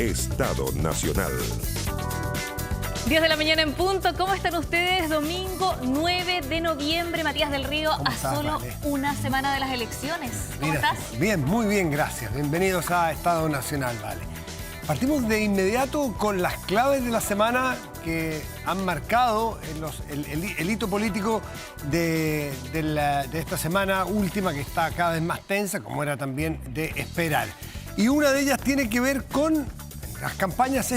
Estado Nacional. 10 de la mañana en punto. ¿Cómo están ustedes? Domingo 9 de noviembre. Matías del Río, a solo una semana de las elecciones. ¿Cómo estás? Bien, muy bien, gracias. Bienvenidos a Estado Nacional, Vale. Partimos de inmediato con las claves de la semana que han marcado el hito político de esta semana última, que está cada vez más tensa, como era también de esperar. Y una de ellas tiene que ver con las campañas,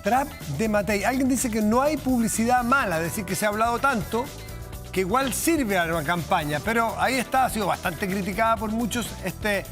trap de Matei. Alguien dice que no hay publicidad mala, es decir, que se ha hablado tanto que igual sirve a una campaña, pero ahí está, ha sido bastante criticada por muchos este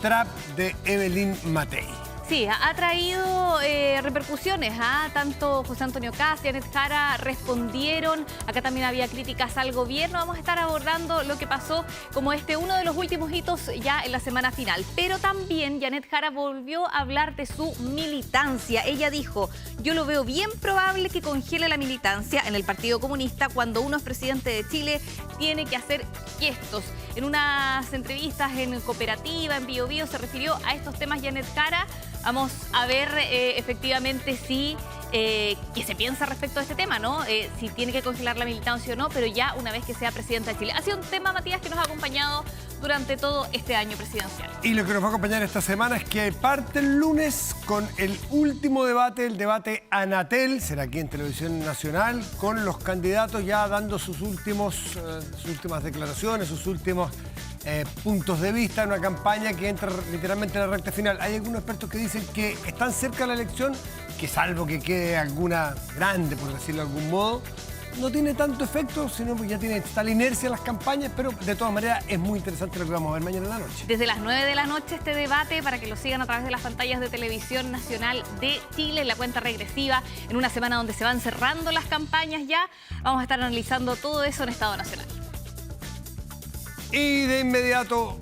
trap de Evelyn Matei. Sí, ha traído repercusiones. Tanto José Antonio Kast y Janet Jara respondieron. Acá también había críticas al gobierno. Vamos a estar abordando lo que pasó como uno de los últimos hitos ya en la semana final. Pero también Janet Jara volvió a hablar de su militancia. Ella dijo: yo lo veo bien probable que congele la militancia en el Partido Comunista cuando uno es presidente de Chile, tiene que hacer gestos. En unas entrevistas en Cooperativa, en Bio Bio, se refirió a estos temas Janet Jara. Vamos a ver efectivamente si qué se piensa respecto a este tema, ¿no? Si tiene que congelar la militancia o no, pero ya una vez que sea presidenta de Chile. Ha sido un tema, Matías, que nos ha acompañado durante todo este año presidencial. Y lo que nos va a acompañar esta semana es que parte el lunes con el último debate, el debate Anatel, será aquí en Televisión Nacional, con los candidatos ya dando sus últimas declaraciones, sus últimos puntos de vista en una campaña que entra literalmente en la recta final. Hay algunos expertos que dicen que están cerca de la elección, que salvo que quede alguna grande, por decirlo de algún modo, no tiene tanto efecto, sino que ya está la inercia en las campañas, pero de todas maneras es muy interesante lo que vamos a ver mañana en la noche. Desde las 9 de la noche este debate, para que lo sigan a través de las pantallas de Televisión Nacional de Chile, en la cuenta regresiva, en una semana donde se van cerrando las campañas ya. Vamos a estar analizando todo eso en Estado Nacional. Y de inmediato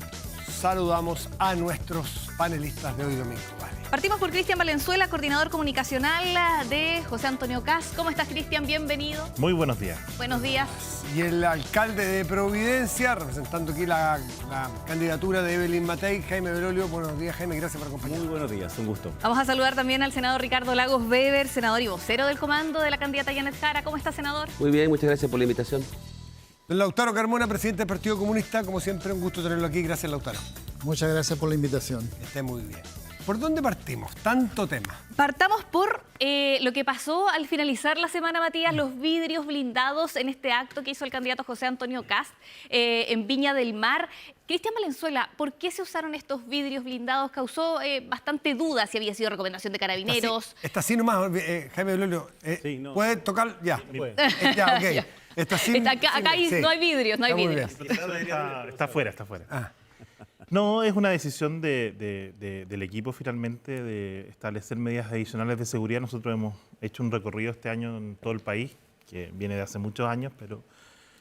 saludamos a nuestros panelistas de hoy domingo. Vale. Partimos por Cristian Valenzuela, coordinador comunicacional de José Antonio Kast. ¿Cómo estás, Cristian? Bienvenido. Muy buenos días. Buenos días. Y el alcalde de Providencia, representando aquí la candidatura de Evelyn Matei, Jaime Belolio. Buenos días, Jaime, gracias por acompañarnos. Muy buenos días, un gusto. Vamos a saludar también al senador Ricardo Lagos Weber, senador y vocero del comando de la candidata Janet Jara. ¿Cómo está, senador? Muy bien, muchas gracias por la invitación. Don Lautaro Carmona, presidente del Partido Comunista, como siempre, un gusto tenerlo aquí. Gracias, Lautaro. Muchas gracias por la invitación. Que esté muy bien. ¿Por dónde partimos? Tanto tema. Partamos por lo que pasó al finalizar la semana, Matías, los vidrios blindados en este acto que hizo el candidato José Antonio Kast en Viña del Mar. Cristian Valenzuela, ¿por qué se usaron estos vidrios blindados? Causó bastante duda si había sido recomendación de Carabineros. Está así nomás, Jaime Belolio. Sí, no. ¿Puede tocar? Ya. Ya, ok. Ya. Está así, acá no hay vidrios, no hay vidrios. Está fuera, está fuera. Ah. No, es una decisión del equipo finalmente de establecer medidas adicionales de seguridad. Nosotros hemos hecho un recorrido este año en todo el país, que viene de hace muchos años, pero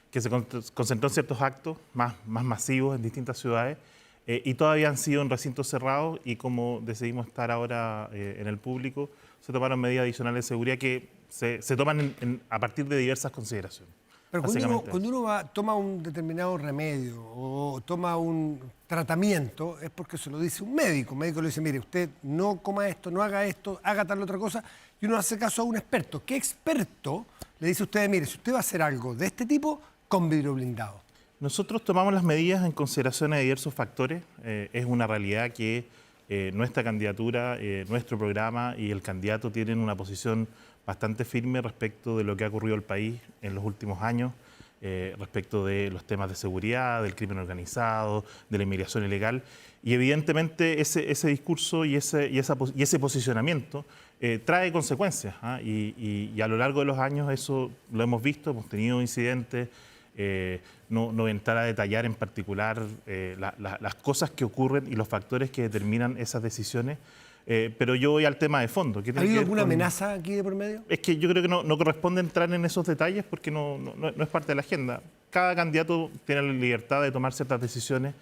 que se concentró en ciertos actos más masivos en distintas ciudades y todavía han sido en recintos cerrados, y como decidimos estar ahora en el público, se tomaron medidas adicionales de seguridad que se toman a partir de diversas consideraciones. Pero cuando uno toma un determinado remedio o toma un tratamiento, es porque se lo dice un médico. Un médico le dice: mire, usted no coma esto, no haga esto, haga tal otra cosa, y uno hace caso a un experto. ¿Qué experto le dice a usted: mire, si usted va a hacer algo de este tipo, con vidrio blindado? Nosotros tomamos las medidas en consideración de diversos factores. Es una realidad que nuestra candidatura, nuestro programa y el candidato tienen una posición bastante firme respecto de lo que ha ocurrido en el país en los últimos años, respecto de los temas de seguridad, del crimen organizado, de la inmigración ilegal. Y evidentemente ese discurso y ese posicionamiento trae consecuencias, y a lo largo de los años eso lo hemos visto, hemos tenido incidentes. No voy a entrar a detallar en particular las cosas que ocurren y los factores que determinan esas decisiones, pero yo voy al tema de fondo. ¿Ha habido alguna amenaza aquí de por medio? Es que yo creo que no corresponde entrar en esos detalles porque no es parte de la agenda. Cada candidato tiene la libertad de tomar ciertas decisiones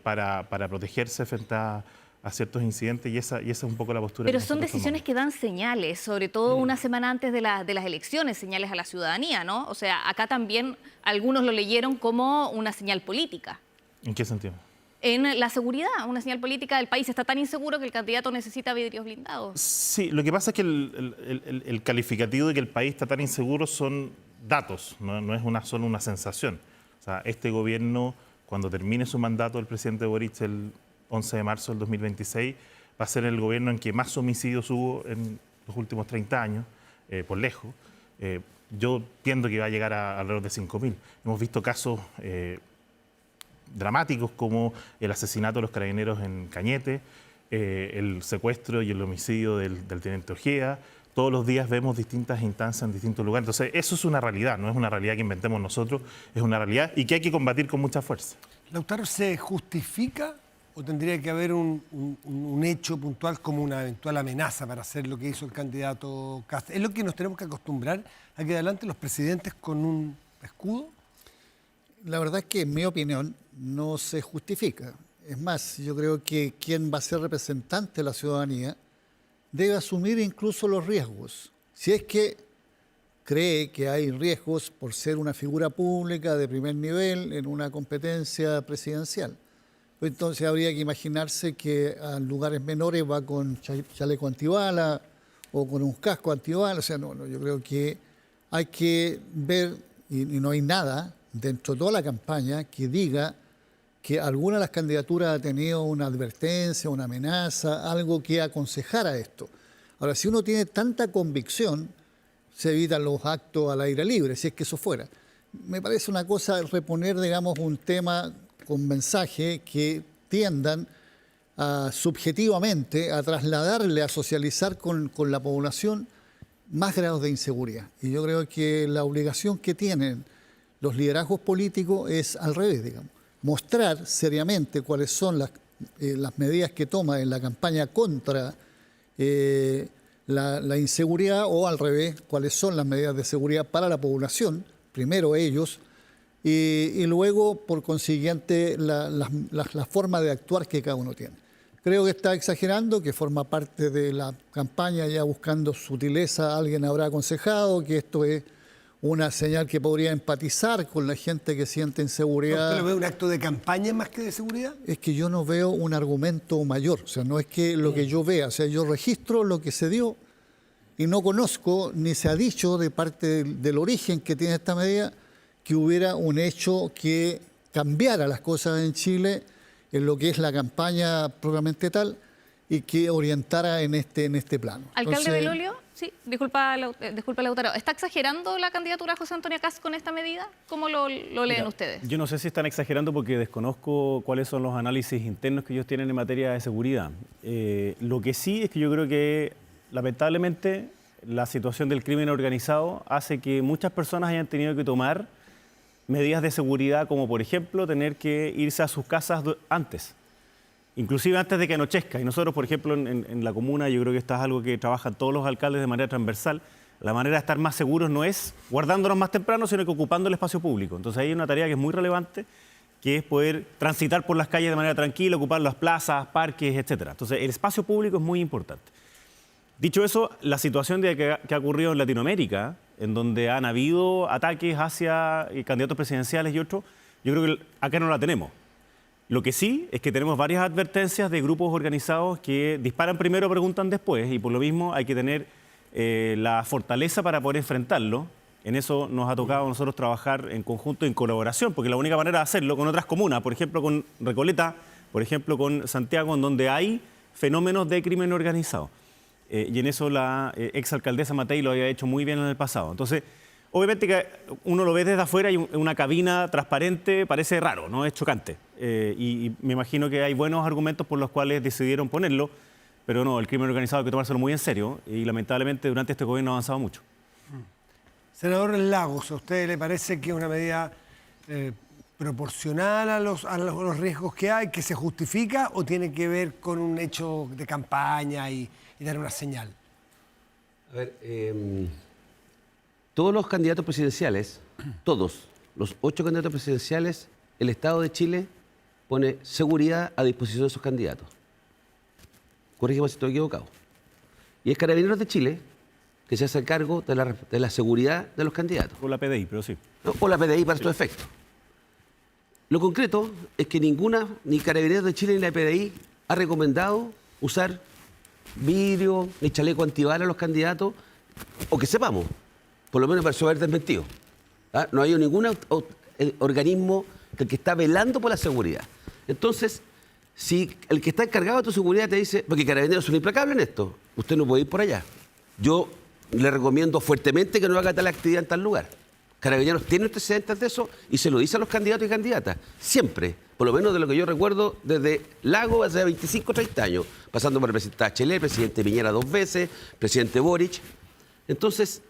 para protegerse frente a ciertos incidentes, y esa es un poco la postura. Pero son decisiones que dan señales, sobre todo una semana antes de las elecciones, señales a la ciudadanía, ¿no? O sea, acá también algunos lo leyeron como una señal política. ¿En qué sentido? en la seguridad, una señal política del país. Está tan inseguro que el candidato necesita vidrios blindados. Sí, lo que pasa es que el calificativo de que el país está tan inseguro son datos, no es solo una sensación. O sea, este gobierno, cuando termine su mandato, el presidente Boric, el 11 de marzo del 2026, va a ser el gobierno en que más homicidios hubo en los últimos 30 años, por lejos. Yo entiendo que va a llegar a alrededor de 5.000. Hemos visto casos dramáticos como el asesinato de los carabineros en Cañete, el secuestro y el homicidio del teniente Ojeda. Todos los días vemos distintas instancias en distintos lugares. Entonces, eso es una realidad, no es una realidad que inventemos nosotros, es una realidad y que hay que combatir con mucha fuerza. Lautaro, ¿se justifica o tendría que haber un hecho puntual como una eventual amenaza para hacer lo que hizo el candidato Kast? ¿Es lo que nos tenemos que acostumbrar a que adelante los presidentes con un escudo? La verdad es que, en mi opinión, no se justifica. Es más, yo creo que quien va a ser representante de la ciudadanía debe asumir incluso los riesgos. Si es que cree que hay riesgos por ser una figura pública de primer nivel en una competencia presidencial. Entonces habría que imaginarse que a lugares menores va con chaleco antibala o con un casco antibala. O sea, no, yo creo que hay que ver, y no hay nada dentro de toda la campaña que diga que alguna de las candidaturas ha tenido una advertencia, una amenaza, algo que aconsejara esto. Ahora, si uno tiene tanta convicción, se evitan los actos al aire libre, si es que eso fuera. Me parece una cosa reponer, digamos, un tema con mensaje que tiendan subjetivamente a trasladarle, a socializar con la población más grados de inseguridad. Y yo creo que la obligación que tienen los liderazgos políticos es al revés, digamos. Mostrar seriamente cuáles son las medidas que toma en la campaña contra la inseguridad, o al revés, cuáles son las medidas de seguridad para la población, primero ellos, y luego, por consiguiente, la forma de actuar que cada uno tiene. Creo que está exagerando, que forma parte de la campaña ya buscando sutileza. Alguien habrá aconsejado que esto es una señal que podría empatizar con la gente que siente inseguridad. ¿Usted lo ve un acto de campaña más que de seguridad? Es que yo no veo un argumento mayor. O sea, no es que lo que yo vea. O sea, yo registro lo que se dio y no conozco, ni se ha dicho de parte del origen que tiene esta medida, que hubiera un hecho que cambiara las cosas en Chile en lo que es la campaña propiamente tal y que orientara en este plano. Alcalde Belolio, sí, disculpa Lautaro, ¿está exagerando la candidatura de José Antonio Kast con esta medida? ¿Cómo lo leen ustedes? Yo no sé si están exagerando porque desconozco cuáles son los análisis internos que ellos tienen en materia de seguridad. Lo que sí es que yo creo que, lamentablemente, la situación del crimen organizado hace que muchas personas hayan tenido que tomar medidas de seguridad, como por ejemplo tener que irse a sus casas antes, inclusive antes de que anochezca. Y nosotros, por ejemplo, en la comuna, yo creo que esto es algo que trabajan todos los alcaldes de manera transversal. La manera de estar más seguros no es guardándonos más temprano, sino que ocupando el espacio público. Entonces hay una tarea que es muy relevante, que es poder transitar por las calles de manera tranquila, ocupar las plazas, parques, etc. Entonces el espacio público es muy importante. Dicho eso, la situación que ha ocurrido en Latinoamérica, en donde han habido ataques hacia candidatos presidenciales y otros, yo creo que acá no la tenemos. Lo que sí es que tenemos varias advertencias de grupos organizados que disparan primero, preguntan después, y por lo mismo hay que tener la fortaleza para poder enfrentarlo. En eso nos ha tocado a nosotros trabajar en conjunto, en colaboración, porque la única manera de hacerlo con otras comunas, por ejemplo con Recoleta, por ejemplo con Santiago, en donde hay fenómenos de crimen organizado. Y en eso la exalcaldesa Matei lo había hecho muy bien en el pasado. Entonces, obviamente que uno lo ve desde afuera y una cabina transparente parece raro, ¿no? Es chocante. Y me imagino que hay buenos argumentos por los cuales decidieron ponerlo, pero no, el crimen organizado hay que tomárselo muy en serio y lamentablemente durante este gobierno ha avanzado mucho. Senador Lagos, ¿a usted le parece que es una medida proporcional a los riesgos que hay, que se justifica, o tiene que ver con un hecho de campaña y dar una señal? A ver, todos los candidatos presidenciales, todos los 8 candidatos presidenciales, el Estado de Chile pone seguridad a disposición de esos candidatos. Corrígeme si estoy equivocado. Y es Carabineros de Chile que se hace cargo de la seguridad de los candidatos. Con la PDI, pero sí. ¿No? O la PDI para estos efectos. Lo concreto es que ni Carabineros de Chile ni la PDI ha recomendado usar vidrio ni chaleco antibala a los candidatos, o que sepamos, por lo menos para haber desmentido. ¿Ah? No hay ningún organismo que está velando por la seguridad. Entonces, si el que está encargado de tu seguridad te dice, porque Carabineros son implacables en esto, usted no puede ir por allá. Yo le recomiendo fuertemente que no haga tal actividad en tal lugar. Carabineros tiene antecedentes de eso y se lo dice a los candidatos y candidatas. Siempre, por lo menos de lo que yo recuerdo, desde Lago hace 25 o 30 años, pasando por el presidente Bachelet, presidente Piñera 2 veces, presidente Boric. Entonces,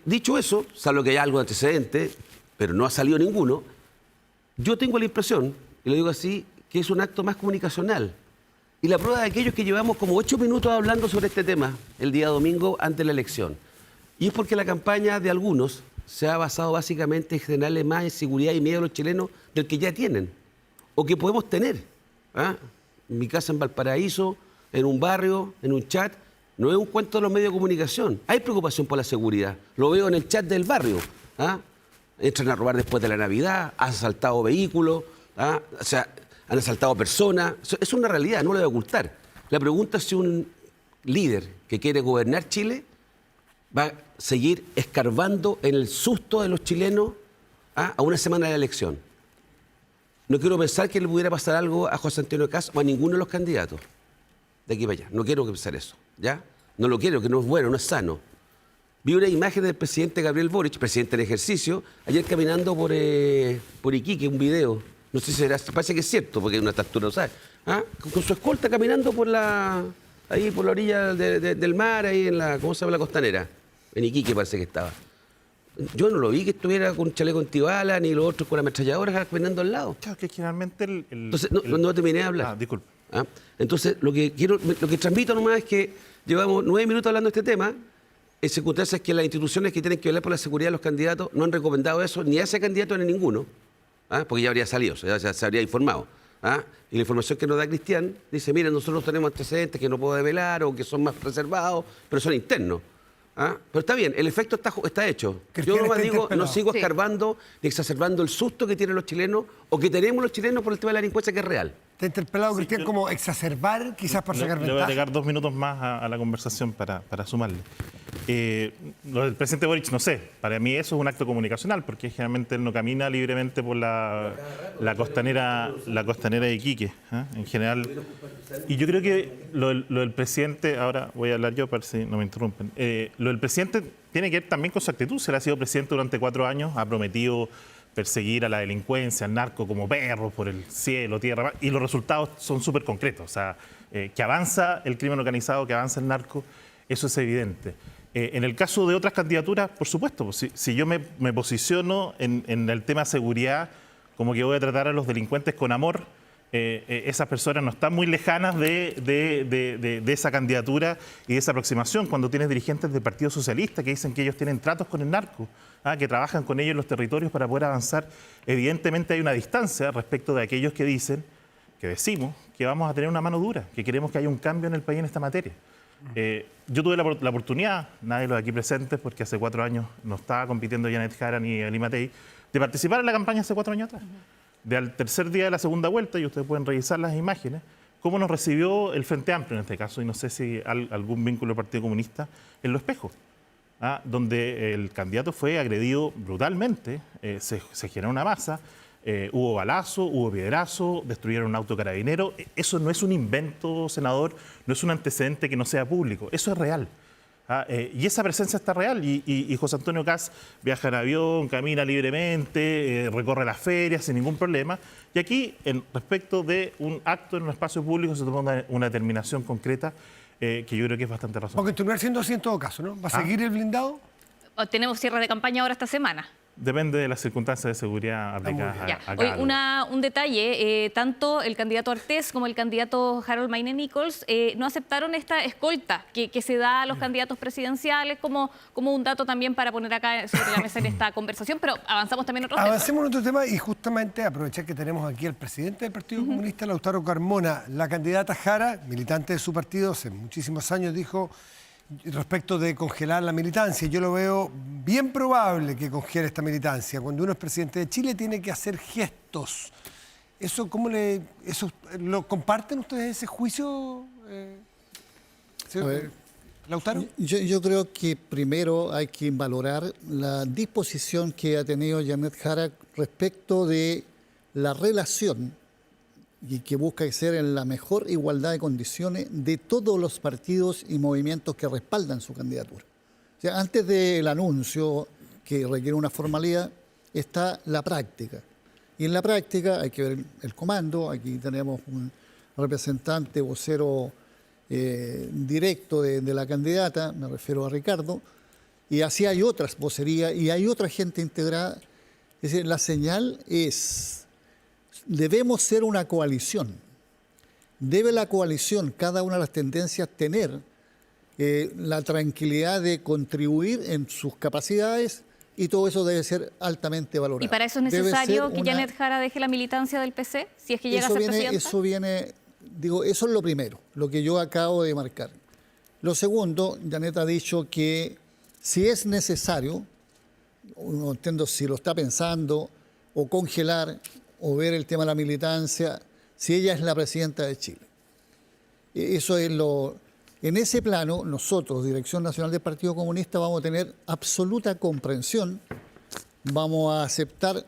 dicho eso, salvo que haya algo de antecedente, pero no ha salido ninguno, yo tengo la impresión, y lo digo así, que es un acto más comunicacional. Y la prueba de aquellos que llevamos como 8 minutos hablando sobre este tema el día domingo antes de la elección. Y es porque la campaña de algunos se ha basado básicamente en generarle más inseguridad y miedo a los chilenos del que ya tienen o que podemos tener. ¿Ah? En mi casa en Valparaíso, en un barrio, en un chat, no es un cuento de los medios de comunicación. Hay preocupación por la seguridad. Lo veo en el chat del barrio. ¿Ah? Entran a robar después de la Navidad, han asaltado vehículos, ¿ah? O sea, han asaltado personas. Es una realidad, no lo voy a ocultar. La pregunta es si un líder que quiere gobernar Chile va a seguir escarbando en el susto de los chilenos a una semana de la elección. No quiero pensar que le pudiera pasar algo a José Antonio Kast o a ninguno de los candidatos de aquí para allá. No quiero pensar eso, ¿ya? No lo quiero, que no es bueno, no es sano. Vi una imagen del presidente Gabriel Boric, presidente en ejercicio, ayer caminando por Iquique, un video. No sé si será, parece que es cierto, porque hay una altura, ¿sabes? ¿Ah? Con su escolta caminando ahí por la orilla del mar, ahí en la, ¿cómo se llama? La costanera. En Iquique parece que estaba. Yo no lo vi que estuviera con un chaleco antibala, ni los otros con ametralladoras caminando al lado. Claro, que generalmente Entonces, no terminé de hablar. Disculpe. ¿Ah? Entonces, lo que transmito nomás es que llevamos 9 minutos hablando de este tema. En circunstancias que las instituciones que tienen que velar por la seguridad de los candidatos no han recomendado eso ni a ese candidato ni a ninguno. ¿Ah? Porque ya habría salido, ya se habría informado. ¿Ah? Y la información que nos da Cristian dice, miren, nosotros tenemos antecedentes que no puedo develar o que son más reservados, pero son internos. ¿Ah? Pero está bien, el efecto está hecho. Cristian, Yo nomás digo, no interpelado. sigo Sí. escarbando ni exacerbando el susto que tienen los chilenos o que tenemos los chilenos por el tema de la delincuencia, que es real. Te ha interpelado, Cristian, como exacerbar, quizás para sacar Le voy a ventaja. agregar 2 minutos más a la conversación para sumarle. Lo del presidente Boric, no sé, para mí eso es un acto comunicacional, porque generalmente él no camina libremente por la costanera de Iquique, ¿eh? En general. Y yo creo que lo del presidente, ahora voy a hablar yo para si no me interrumpen, lo del presidente tiene que ver también con su actitud. Se le ha sido presidente durante 4 años, ha prometido perseguir a la delincuencia, al narco como perros por el cielo, tierra, y los resultados son súper concretos. O sea, que avanza el crimen organizado, que avanza el narco, eso es evidente. En el caso de otras candidaturas, por supuesto, si yo me posiciono en el tema seguridad, como que voy a tratar a los delincuentes con amor, esas personas no están muy lejanas de esa candidatura y de esa aproximación. Cuando tienes dirigentes del Partido Socialista que dicen que ellos tienen tratos con el narco, que trabajan con ellos en los territorios para poder avanzar, evidentemente hay una distancia respecto de aquellos que decimos que vamos a tener una mano dura, que queremos que haya un cambio en el país en esta materia. Yo tuve la oportunidad, nadie de los aquí presentes, porque hace 4 años no estaba compitiendo Janet Jara ni Eli Matei, de participar en la campaña hace 4 años atrás. Al tercer día de la segunda vuelta, y ustedes pueden revisar las imágenes, cómo nos recibió el Frente Amplio en este caso, y no sé si algún vínculo del Partido Comunista, en Lo Espejo, donde el candidato fue agredido brutalmente, se generó una masa, hubo balazo, hubo piedrazo, destruyeron un auto carabinero. Eso no es un invento, senador, no es un antecedente que no sea público, eso es real. Y esa presencia está real y José Antonio Kast viaja en avión, camina libremente, recorre las ferias sin ningún problema. Y aquí, respecto de un acto en un espacio público, se toma una determinación concreta que yo creo que es bastante razonable. Va a continuar siendo así en todo caso, ¿no? ¿Va a seguir el blindado? Tenemos cierre de campaña ahora esta semana. Depende de las circunstancias de seguridad aplicadas Ya. a Oye, cada lugar. un detalle, tanto el candidato Artés como el candidato Harold Mayne Nichols no aceptaron esta escolta que se da a los candidatos presidenciales como un dato también para poner acá sobre la mesa en esta conversación, pero avanzamos también en otros temas. Avancemos en otro tema y justamente aprovechar que tenemos aquí al presidente del Partido Comunista, Lautaro Carmona. La candidata Jara, militante de su partido hace muchísimos años, dijo: respecto de congelar la militancia. Yo lo veo bien probable que congele esta militancia. Cuando uno es presidente de Chile tiene que hacer gestos. ¿Eso lo comparten ustedes ese juicio, A ver, Lautaro? yo creo que primero hay que valorar la disposición que ha tenido Janet Jara respecto de la relación y que busca ser en la mejor igualdad de condiciones de todos los partidos y movimientos que respaldan su candidatura. O sea, antes del anuncio, que requiere una formalidad, está la práctica. Y en la práctica hay que ver el comando. Aquí tenemos un representante, vocero directo de la candidata, me refiero a Ricardo, y así hay otras vocerías y hay otra gente integrada. Es decir, la señal es, debemos ser una coalición. Debe la coalición, cada una de las tendencias, tener la tranquilidad de contribuir en sus capacidades, y todo eso debe ser altamente valorado. ¿Y para eso es necesario que Janet Jara deje la militancia del PC, si es que llega a ser presidenta? Eso es lo primero, lo que yo acabo de marcar. Lo segundo, Janet ha dicho que si es necesario, no entiendo si lo está pensando, o congelar, o ver el tema de la militancia, si ella es la presidenta de Chile. Eso es lo... En ese plano, nosotros, Dirección Nacional del Partido Comunista, vamos a tener absoluta comprensión, vamos a aceptar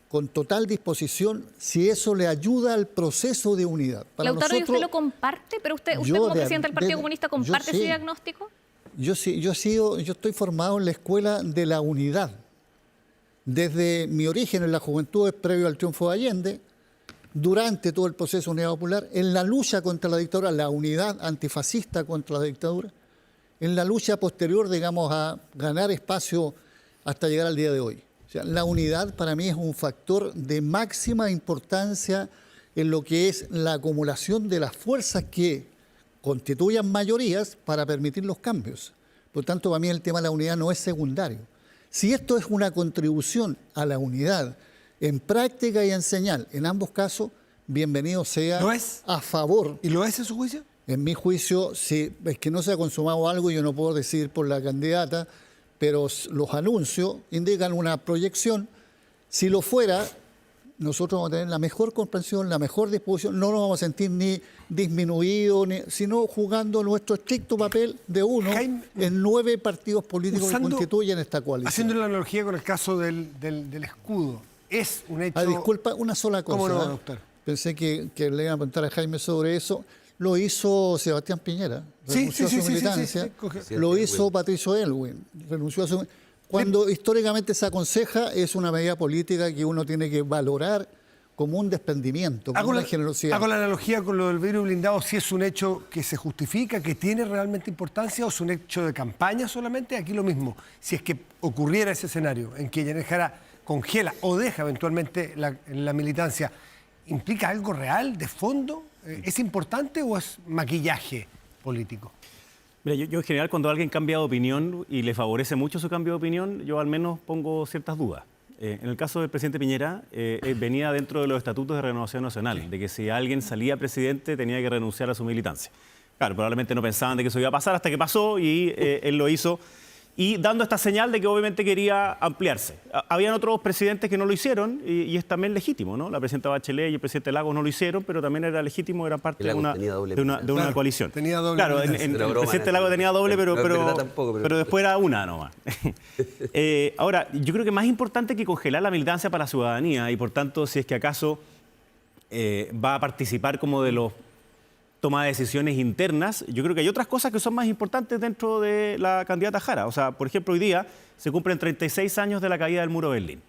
con total disposición si eso le ayuda al proceso de unidad. Para Lautaro, ¿y nosotros, usted lo comparte? ¿Pero usted como presidente del Partido Comunista comparte ese diagnóstico? Yo estoy formado en la escuela de la unidad. Desde mi origen en la juventud, previo al triunfo de Allende, durante todo el proceso de unidad popular, en la lucha contra la dictadura, la unidad antifascista contra la dictadura, en la lucha posterior, digamos, a ganar espacio hasta llegar al día de hoy. O sea, la unidad para mí es un factor de máxima importancia en lo que es la acumulación de las fuerzas que constituyan mayorías para permitir los cambios. Por tanto, para mí el tema de la unidad no es secundario. Si esto es una contribución a la unidad en práctica y en señal, en ambos casos, bienvenido sea. ¿Lo es? A favor. ¿Y lo es en su juicio? En mi juicio, si es que no se ha consumado algo, yo no puedo decidir por la candidata, pero los anuncios indican una proyección. Si lo fuera, nosotros vamos a tener la mejor comprensión, la mejor disposición, no nos vamos a sentir ni disminuidos, sino jugando nuestro estricto papel de uno en 9 partidos políticos que constituyen esta coalición. Haciendo la analogía con el caso del escudo, es un hecho... Disculpa, una sola cosa. ¿Cómo no, doctor? Pensé que le iban a preguntar a Jaime sobre eso. Lo renunció Sebastián Piñera, renunció a su militancia. Lo hizo Patricio Aylwin, renunció a su... Cuando históricamente se aconseja, es una medida política que uno tiene que valorar como un desprendimiento, como una generosidad. Hago la analogía con lo del vidrio blindado, si es un hecho que se justifica, que tiene realmente importancia, o es un hecho de campaña solamente. Aquí lo mismo, si es que ocurriera ese escenario en que Janet Jara congela o deja eventualmente la militancia, ¿implica algo real, de fondo? ¿Es importante o es maquillaje político? Mira, yo en general, cuando alguien cambia de opinión y le favorece mucho su cambio de opinión, yo al menos pongo ciertas dudas. En el caso del presidente Piñera, venía dentro de los estatutos de Renovación Nacional, de que si alguien salía presidente tenía que renunciar a su militancia. Claro, probablemente no pensaban de que eso iba a pasar hasta que pasó y él lo hizo, y dando esta señal de que obviamente quería ampliarse. Habían otros presidentes que no lo hicieron y es también legítimo, ¿no? La presidenta Bachelet y el presidente Lagos no lo hicieron, pero también era legítimo, era parte de una coalición. Tenía doble. Claro, el presidente Lagos tenía doble, pero después era una nomás. Ahora, yo creo que más importante que congelar la militancia para la ciudadanía, y por tanto, si es que acaso va a participar como de los toma de decisiones internas, yo creo que hay otras cosas que son más importantes dentro de la candidata Jara. O sea, por ejemplo, hoy día se cumplen 36 años de la caída del muro de Berlín.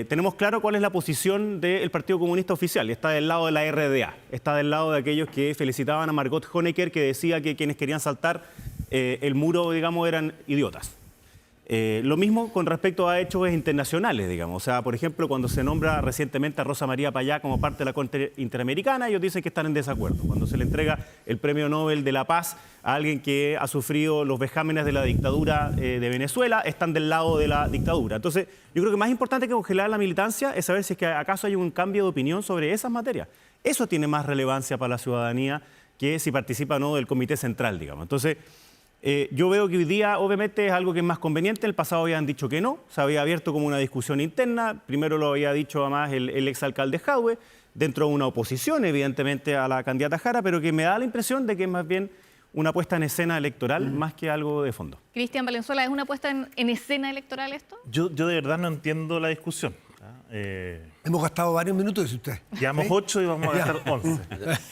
Tenemos claro cuál es la posición del Partido Comunista oficial, y está del lado de la RDA, está del lado de aquellos que felicitaban a Margot Honecker, que decía que quienes querían saltar el muro, digamos, eran idiotas. Lo mismo con respecto a hechos internacionales, digamos. O sea, por ejemplo, cuando se nombra recientemente a Rosa María Payá como parte de la Corte Interamericana, ellos dicen que están en desacuerdo. Cuando se le entrega el Premio Nobel de la Paz a alguien que ha sufrido los vejámenes de la dictadura de Venezuela, están del lado de la dictadura. Entonces, yo creo que más importante que congelar la militancia es saber si es que acaso hay un cambio de opinión sobre esas materias. Eso tiene más relevancia para la ciudadanía que si participa o no del Comité Central, digamos. Entonces, Yo veo que hoy día, obviamente, es algo que es más conveniente. En el pasado habían dicho que no, se había abierto como una discusión interna. Primero lo había dicho además el exalcalde Jadwe, dentro de una oposición, evidentemente, a la candidata Jara, pero que me da la impresión de que es más bien una puesta en escena electoral más que algo de fondo. Cristian Valenzuela, ¿es una puesta en escena electoral esto? Yo de verdad no entiendo la discusión. Hemos gastado varios minutos, dice usted. Llevamos 8 y vamos a gastar 11.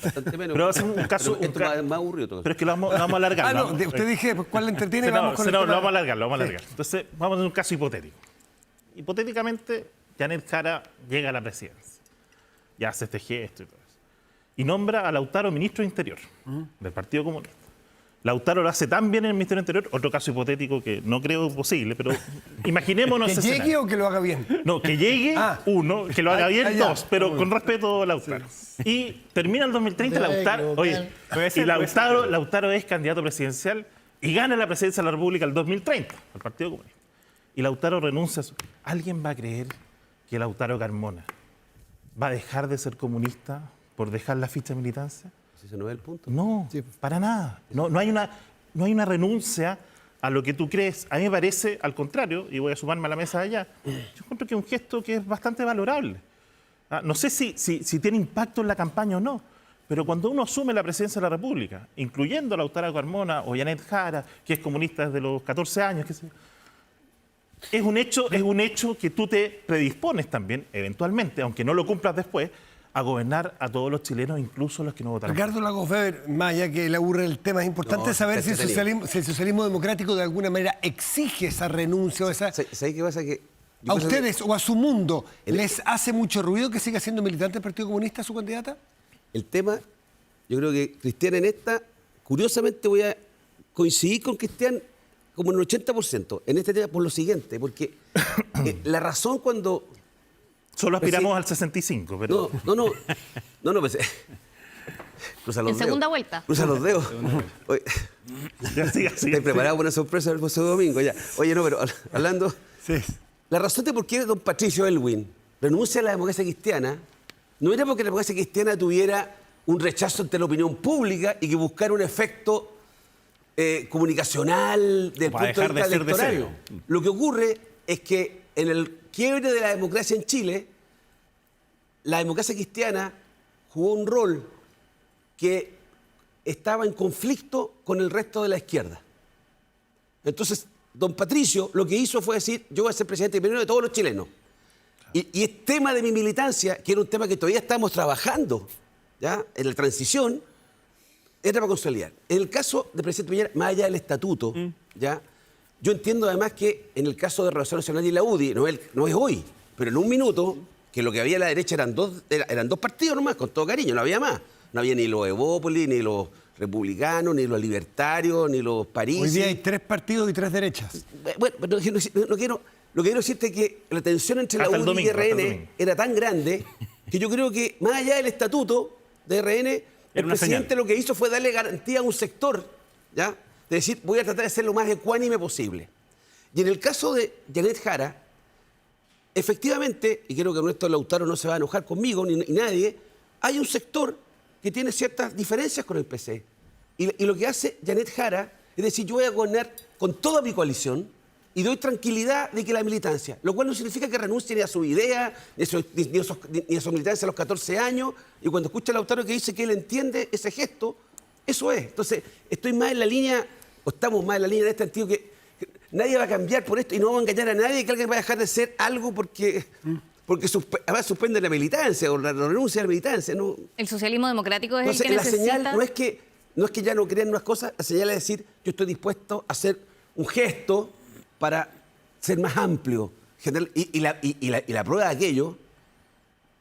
Bastante menos. Pero va a ser un caso... Esto más aburrido. todo. Pero es que lo vamos a alargar. Ah, no, ¿no? usted dije, pues, ¿cuál le entretiene? Vamos con el Senador, tema. lo vamos a alargar, lo vamos a alargar. Entonces, vamos a tener un caso hipotético. Hipotéticamente, Janet Jara llega a la presidencia y hace este gesto y todo eso. Y nombra a Lautaro ministro de Interior del Partido Comunista. Lautaro lo hace tan bien en el Ministerio del Interior, otro caso hipotético que no creo posible, pero imaginémonos ¿Que ese llegue escenario. o que lo haga bien? No, que llegue uno, que lo haga bien ya. dos, pero con respeto a Lautaro. Y termina el 2030 Te vas a Lautaro, equivocar. oye, y Lautaro es candidato presidencial y gana la presidencia de la República el 2030, al Partido Comunista. Y Lautaro renuncia a su... ¿Alguien va a creer que Lautaro Carmona va a dejar de ser comunista por dejar la ficha de militancia? Ese no es el punto. No, para nada. No hay una renuncia a lo que tú crees. A mí me parece, al contrario, y voy a sumarme a la mesa de allá, yo encuentro que es un gesto que es bastante valorable. No sé si tiene impacto en la campaña o no, pero cuando uno asume la presidencia de la República, incluyendo a Lautaro Carmona o Janet Jara, que es comunista desde los 14 años, qué sé yo, es un hecho que tú te predispones también, eventualmente, aunque no lo cumplas después, a gobernar a todos los chilenos, incluso los que no votaron. Ricardo Lagos Weber, más allá que le aburre el tema, es importante No, saber está si el socialismo democrático de alguna manera exige esa renuncia o esa... ¿Sabes qué pasa? Que yo ¿A pienso que ustedes o a su mundo les hace mucho ruido que siga siendo militante del Partido Comunista su candidata? el tema, yo creo que Cristian en esta, curiosamente voy a coincidir con Cristian como en el 80% en este tema por lo siguiente, porque la razón cuando... Solo aspiramos al 65, pero... No, pues, cruza los En dedos. segunda vuelta. Cruza los dedos. Oye, Ya siga. estoy preparado para una sorpresa el próximo domingo ya. Oye, no, pero hablando... Sí. La razón de por qué don Patricio Aylwin renuncia a la democracia cristiana no era porque la democracia cristiana tuviera un rechazo ante la opinión pública y que buscara un efecto comunicacional del para punto de dejar de vista ser de electoral. Lo que ocurre es que en el quiebre de la democracia en Chile, la democracia cristiana jugó un rol que estaba en conflicto con el resto de la izquierda. Entonces, don Patricio lo que hizo fue decir, yo voy a ser presidente primero de todos los chilenos. Y el tema de mi militancia, que era un tema que todavía estamos trabajando, ¿ya? En la transición, era para consolidar. En el caso del presidente Piñera, más allá del estatuto, ¿ya? Yo entiendo además que en el caso de Renovación Nacional y la UDI, no es hoy, pero en un minuto, que lo que había a la derecha eran dos partidos nomás, con todo cariño, no había más. No había ni los Evópolis, ni los republicanos, ni los libertarios, ni los París. Hoy día hay 3 partidos y 3 derechas. Bueno, pero lo que quiero decirte es que la tensión entre la Hasta el UDI y domingo, hasta el RN domingo. era tan grande que yo creo que más allá del estatuto de RN, el una presidente señal. lo que hizo fue darle garantía a un sector, ¿ya? De decir, voy a tratar de ser lo más ecuánime posible. Y en el caso de Janet Jara, efectivamente, y creo que nuestro Lautaro no se va a enojar conmigo ni nadie, hay un sector que tiene ciertas diferencias con el PC. Y lo que hace Janet Jara es decir, yo voy a gobernar con toda mi coalición y doy tranquilidad de que la militancia, lo cual no significa que renuncie ni a su idea, ni a su militancia a los 14 años, y cuando escucha a Lautaro que dice que él entiende ese gesto, eso es. Entonces, estoy más en la línea, o estamos más en la línea de este sentido que nadie va a cambiar por esto y no vamos a engañar a nadie que alguien va a dejar de ser algo porque además suspende la militancia o la renuncia a la militancia. ¿No? El socialismo democrático es Entonces, el que la necesita... señal no es que ya no crean unas cosas, la señal es decir, yo estoy dispuesto a hacer un gesto para ser más amplio. Y la prueba de aquello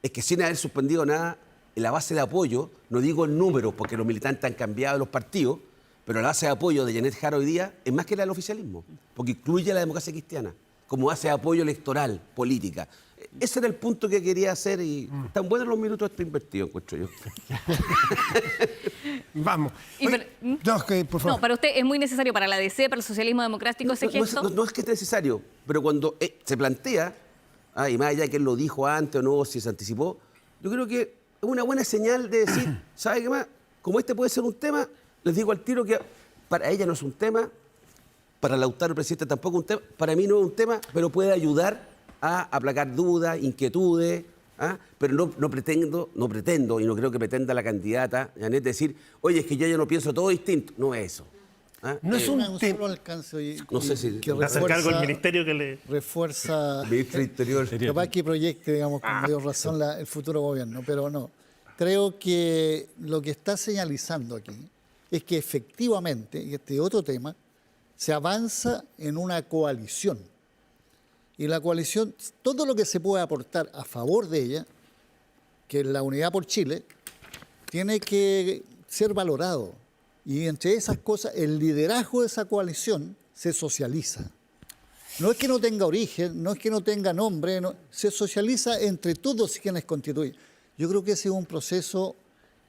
es que sin haber suspendido nada, en la base de apoyo, no digo el número, porque los militantes han cambiado los partidos, pero la base de apoyo de Janet Jara hoy día es más que la del oficialismo, porque incluye a la democracia cristiana como base de apoyo electoral, política. Ese era el punto que quería hacer y están buenos los minutos esto invertido, encuentro yo. Vamos. Y Oye, pero- no, que, por favor. No, para usted es muy necesario para la DC, para el socialismo democrático ese gesto. No es que esté necesario, pero cuando se plantea, y más allá de que él lo dijo antes o no, si se anticipó, yo creo que es una buena señal de decir, ¿sabe qué más? Como este puede ser un tema, les digo al tiro que para ella no es un tema, para Lautaro, el presidente, tampoco un tema, para mí no es un tema, pero puede ayudar a aplacar dudas, inquietudes, pero no pretendo, y no creo que pretenda la candidata, Janet, decir, oye, es que yo ya no pienso todo distinto. No es eso. No es un solo tema. alcance No sé si que le hace cargo el ministerio que le... refuerza Ministro Interior. capaz que proyecte, digamos, con mayor razón el futuro gobierno, pero no. Creo que lo que está señalizando aquí es que efectivamente, y este otro tema, se avanza en una coalición. Y la coalición, todo lo que se puede aportar a favor de ella, que es la Unidad por Chile, tiene que ser valorado. Y entre esas cosas, el liderazgo de esa coalición se socializa. No es que no tenga origen, no es que no tenga nombre, se socializa entre todos quienes constituyen. Yo creo que ese es un proceso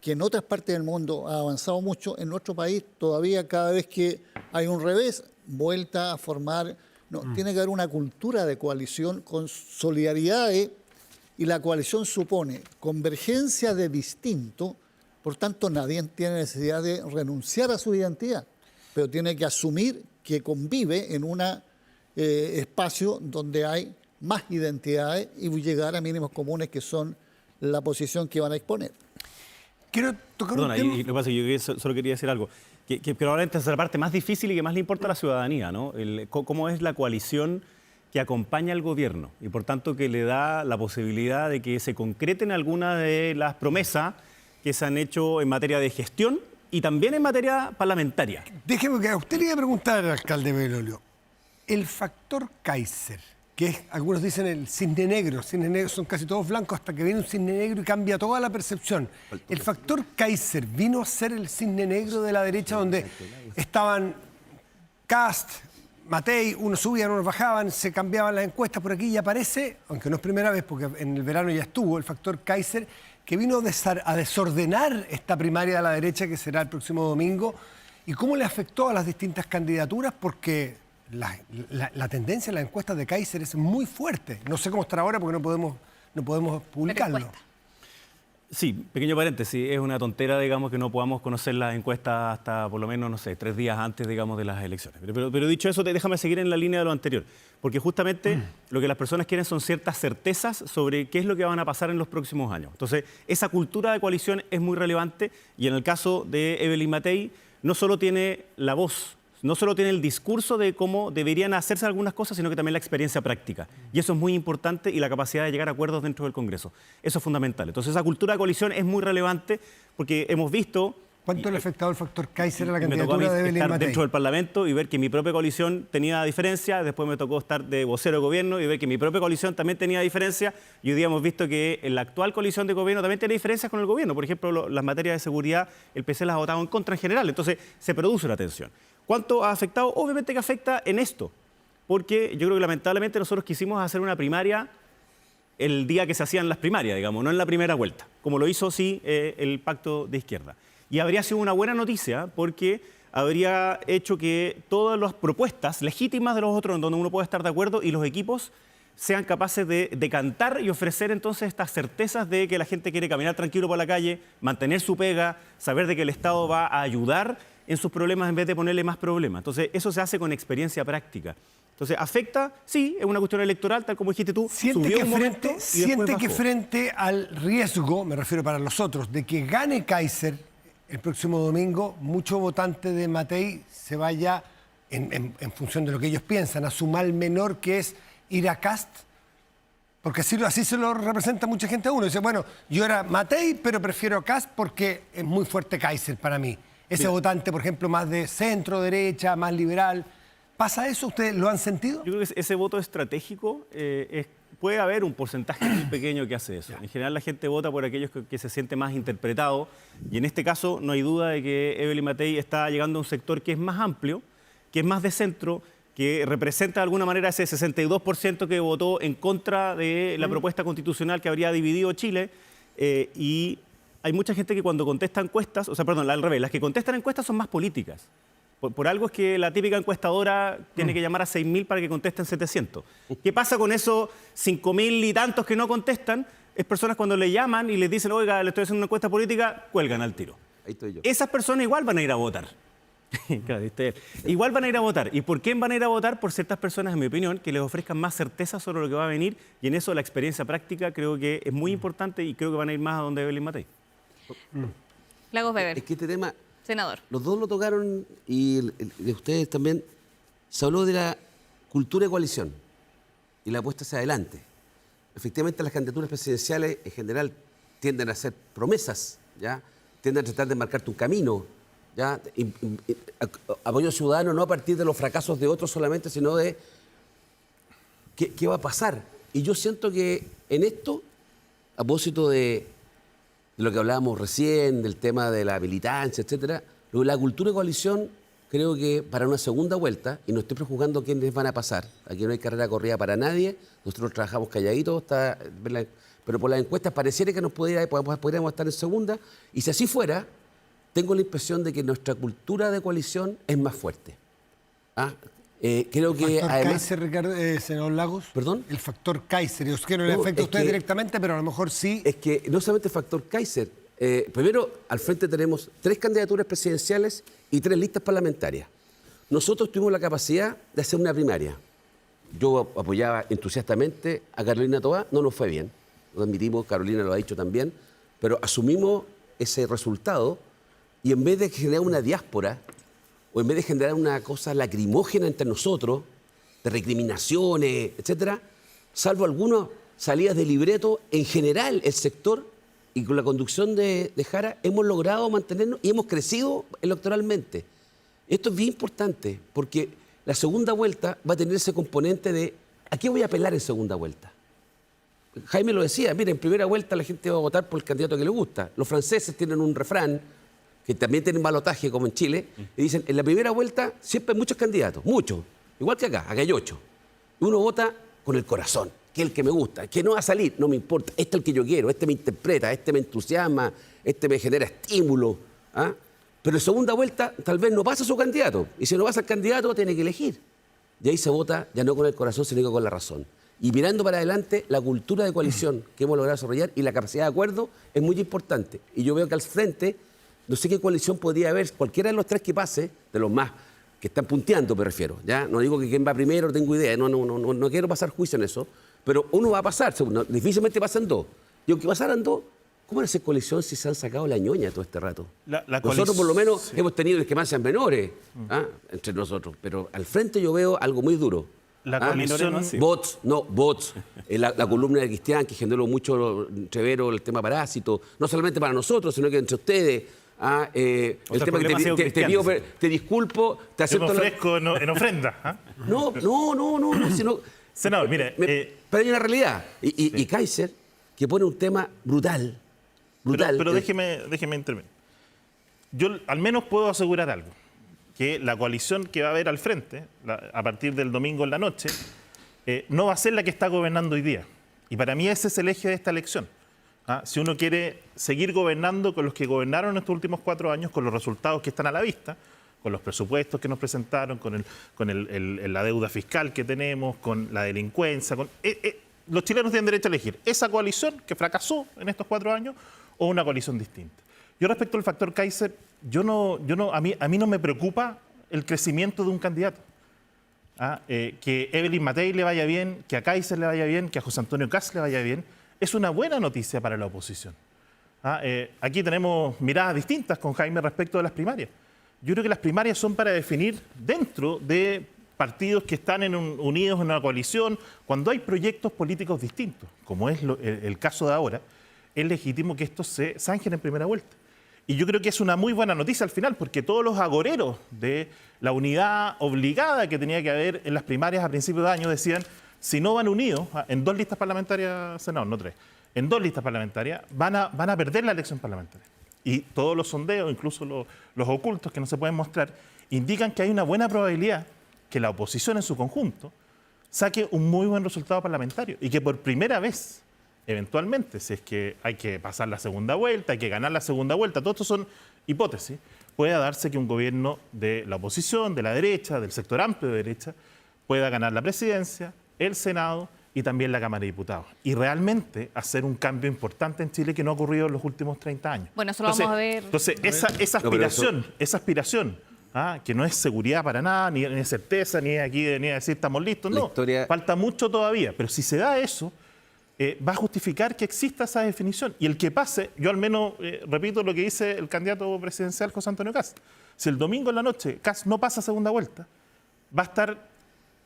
que en otras partes del mundo ha avanzado mucho. En nuestro país todavía cada vez que hay un revés, vuelta a formar. No, tiene que haber una cultura de coalición con solidaridades, y la coalición supone convergencia de distinto. Por tanto, nadie tiene necesidad de renunciar a su identidad, pero tiene que asumir que convive en un espacio donde hay más identidades y llegar a mínimos comunes que son la posición que van a exponer. Quiero tocar un Perdona, tema. y lo que pasa es que yo solo quería decir algo, que probablemente es la parte más difícil y que más le importa a la ciudadanía, ¿no? Cómo es la coalición que acompaña al gobierno y por tanto que le da la posibilidad de que se concreten algunas de las promesas que se han hecho en materia de gestión y también en materia parlamentaria. Déjeme que a usted le iba a preguntar, alcalde Belolio, el factor Kaiser, que es, algunos dicen el cisne negro son casi todos blancos hasta que viene un cisne negro y cambia toda la percepción. El factor Kaiser vino a ser el cisne negro de la derecha donde estaban Kast, Matei, unos subían, unos bajaban, se cambiaban las encuestas por aquí y aparece, aunque no es primera vez porque en el verano ya estuvo, el factor Kaiser, que vino a desordenar esta primaria de la derecha que será el próximo domingo. ¿Y cómo le afectó a las distintas candidaturas? Porque la tendencia en las encuestas de Kaiser es muy fuerte. No sé cómo estará ahora porque no podemos publicarlo. Pero cuesta. Sí, pequeño paréntesis, es una tontera, digamos, que no podamos conocer las encuestas hasta por lo menos, no sé, 3 días antes, digamos, de las elecciones. Pero dicho eso, déjame seguir en la línea de lo anterior, porque justamente lo que las personas quieren son ciertas certezas sobre qué es lo que van a pasar en los próximos años. Entonces, esa cultura de coalición es muy relevante y en el caso de Evelyn Matei, no solo tiene la voz, no solo tiene el discurso de cómo deberían hacerse algunas cosas, sino que también la experiencia práctica. Y eso es muy importante y la capacidad de llegar a acuerdos dentro del Congreso. Eso es fundamental. Entonces, esa cultura de coalición es muy relevante porque hemos visto... ¿Cuánto le ha afectado el factor Kaiser a la Me tocó a mí candidatura de Evelyn estar Matei? dentro del Parlamento y ver que mi propia coalición tenía diferencia. Después me tocó estar de vocero de gobierno y ver que mi propia coalición también tenía diferencia. Y hoy día hemos visto que en la actual coalición de gobierno también tiene diferencias con el gobierno. Por ejemplo, las materias de seguridad, el PC las ha votado en contra en general. Entonces, se produce una tensión. ¿Cuánto ha afectado? Obviamente que afecta en esto. Porque yo creo que lamentablemente nosotros quisimos hacer una primaria el día que se hacían las primarias, digamos, no en la primera vuelta, como lo hizo sí el pacto de izquierda. Y habría sido una buena noticia porque habría hecho que todas las propuestas legítimas de los otros, en donde uno puede estar de acuerdo, y los equipos sean capaces de decantar y ofrecer entonces estas certezas de que la gente quiere caminar tranquilo por la calle, mantener su pega, saber de que el Estado va a ayudar en sus problemas en vez de ponerle más problemas. Entonces, eso se hace con experiencia práctica. Entonces, afecta, sí, es una cuestión electoral, tal como dijiste tú, subió un momento y después Siente que bajó. frente al riesgo, me refiero para los otros, de que gane Kaiser el próximo domingo, mucho votante de Matei se vaya, en función de lo que ellos piensan, a su mal menor, que es ir a Kast, porque así se lo representa mucha gente a uno. Dice, bueno, yo era Matei, pero prefiero a Kast porque es muy fuerte Kaiser para mí. Ese votante, por ejemplo, más de centro-derecha, más liberal. ¿Pasa eso? ¿Ustedes lo han sentido? Yo creo que ese voto estratégico puede haber un porcentaje muy pequeño que hace eso. En general la gente vota por aquellos que se siente más interpretado y en este caso no hay duda de que Evelyn Matei está llegando a un sector que es más amplio, que es más de centro, que representa de alguna manera ese 62% que votó en contra de la propuesta constitucional que habría dividido Chile y hay mucha gente que cuando contesta encuestas, o sea, perdón, al revés, las que contestan encuestas son más políticas. Por algo es que la típica encuestadora tiene que llamar a 6.000 para que contesten 700. ¿Qué pasa con esos 5.000 y tantos que no contestan? Es personas cuando le llaman y les dicen, oiga, le estoy haciendo una encuesta política, cuelgan al tiro. Ahí estoy yo. Esas personas igual van a ir a votar. Claro, igual van a ir a votar. ¿Y por quién van a ir a votar? Por ciertas personas, en mi opinión, que les ofrezcan más certeza sobre lo que va a venir. Y en eso la experiencia práctica creo que es muy importante y creo que van a ir más a donde Evelyn Matei. Lagos Weber, Es que este tema, senador. los dos lo tocaron y de ustedes también, se habló de la cultura de coalición y la apuesta hacia adelante. Efectivamente, las candidaturas presidenciales en general tienden a hacer promesas, ¿ya? Tienden a tratar de marcarte un camino, ¿ya? Apoyo ciudadano no a partir de los fracasos de otros solamente, sino de qué va a pasar. Y yo siento que en esto, a propósito de lo que hablábamos recién, del tema de la militancia, etcétera, la cultura de coalición, creo que para una segunda vuelta, y no estoy prejuzgando quiénes van a pasar, aquí no hay carrera corrida para nadie, nosotros trabajamos calladitos, pero por las encuestas pareciera que podríamos estar en segunda, y si así fuera, tengo la impresión de que nuestra cultura de coalición es más fuerte. Creo que ¿Factor además... Kaiser, Ricardo, senador Lagos? ¿Perdón? El factor Kaiser. Yo sé que no le No, afecta a es usted que- directamente, pero a lo mejor sí. Es que no solamente el factor Kaiser. Primero, al frente tenemos 3 candidaturas presidenciales y 3 listas parlamentarias. Nosotros tuvimos la capacidad de hacer una primaria. Yo apoyaba entusiastamente a Carolina Toá, no nos fue bien. Lo admitimos, Carolina lo ha dicho también, pero asumimos ese resultado y en vez de generar una diáspora o en vez de generar una cosa lacrimógena entre nosotros, de recriminaciones, etcétera, salvo algunas salidas de libreto, en general el sector y con la conducción de Jara hemos logrado mantenernos y hemos crecido electoralmente. Esto es bien importante porque la segunda vuelta va a tener ese componente de ¿a qué voy a apelar en segunda vuelta? Jaime lo decía, mira, en primera vuelta la gente va a votar por el candidato que le gusta. Los franceses tienen un refrán, que también tienen balotaje como en Chile, y dicen, en la primera vuelta siempre hay muchos candidatos, muchos, igual que acá hay 8. Y uno vota con el corazón, que es el que me gusta, que no va a salir, no me importa, este es el que yo quiero, este me interpreta, este me entusiasma, este me genera estímulo. Pero en segunda vuelta tal vez no pasa su candidato, y si no pasa el candidato tiene que elegir. Y ahí se vota ya no con el corazón, sino que con la razón. Y mirando para adelante, la cultura de coalición que hemos logrado desarrollar y la capacidad de acuerdo es muy importante. Y yo veo que al frente, no sé qué coalición podría haber, cualquiera de los 3 que pase, de los más que están punteando, me refiero. ¿Ya? No digo que quién va primero, no tengo idea, no quiero pasar juicio en eso, pero uno va a pasar, difícilmente pasan 2. Y aunque pasaran 2, ¿cómo van a hacer coalición si se han sacado la ñoña todo este rato? Nosotros por lo menos hemos tenido discrepancias menores entre nosotros, pero al frente yo veo algo muy duro. La coalición... Bots. La columna de Cristian, que generó mucho entrevero el tema parásito, no solamente para nosotros, sino que entre ustedes. El tema que te disculpo, te Yo me acepto. ofrezco en ofrenda. No. Sino, Senador, mire... pero hay una realidad. Y Kaiser, que pone un tema brutal. Pero déjeme intervenir. Yo al menos puedo asegurar algo. Que la coalición que va a haber al frente, a partir del domingo en la noche, no va a ser la que está gobernando hoy día. Y para mí ese es el eje de esta elección. Si uno quiere seguir gobernando con los que gobernaron estos últimos 4 años, con los resultados que están a la vista, con los presupuestos que nos presentaron, con la deuda fiscal que tenemos, con la delincuencia, los chilenos tienen derecho a elegir esa coalición que fracasó en estos 4 años o una coalición distinta. Yo respecto al factor Kaiser, a mí no me preocupa el crecimiento de un candidato. Que Evelyn Matei le vaya bien, que a Kaiser le vaya bien, que a José Antonio Kast le vaya bien, es una buena noticia para la oposición. Aquí tenemos miradas distintas con Jaime respecto de las primarias. Yo creo que las primarias son para definir dentro de partidos que están unidos en una coalición, cuando hay proyectos políticos distintos, como es el caso de ahora, es legítimo que estos se zanjen en primera vuelta. Y yo creo que es una muy buena noticia al final, porque todos los agoreros de la unidad obligada que tenía que haber en las primarias a principios de año decían, si no van unidos, en 2 listas parlamentarias, Senado, no 3, en 2 listas parlamentarias, van a perder la elección parlamentaria. Y todos los sondeos, incluso los ocultos que no se pueden mostrar, indican que hay una buena probabilidad que la oposición en su conjunto saque un muy buen resultado parlamentario y que por primera vez, eventualmente, si es que hay que pasar la segunda vuelta, hay que ganar la segunda vuelta, todo esto son hipótesis, pueda darse que un gobierno de la oposición, de la derecha, del sector amplio de derecha, pueda ganar la presidencia, el Senado y también la Cámara de Diputados. Y realmente hacer un cambio importante en Chile que no ha ocurrido en los últimos 30 años. Bueno, eso lo vamos a ver. Entonces, esa aspiración que no es seguridad para nada, ni es certeza, ni es aquí ni es decir estamos listos, La no, historia- falta mucho todavía, pero si se da eso, va a justificar que exista esa definición. Y el que pase, yo al menos repito lo que dice el candidato presidencial José Antonio Kast, si el domingo en la noche Kast no pasa segunda vuelta, va a estar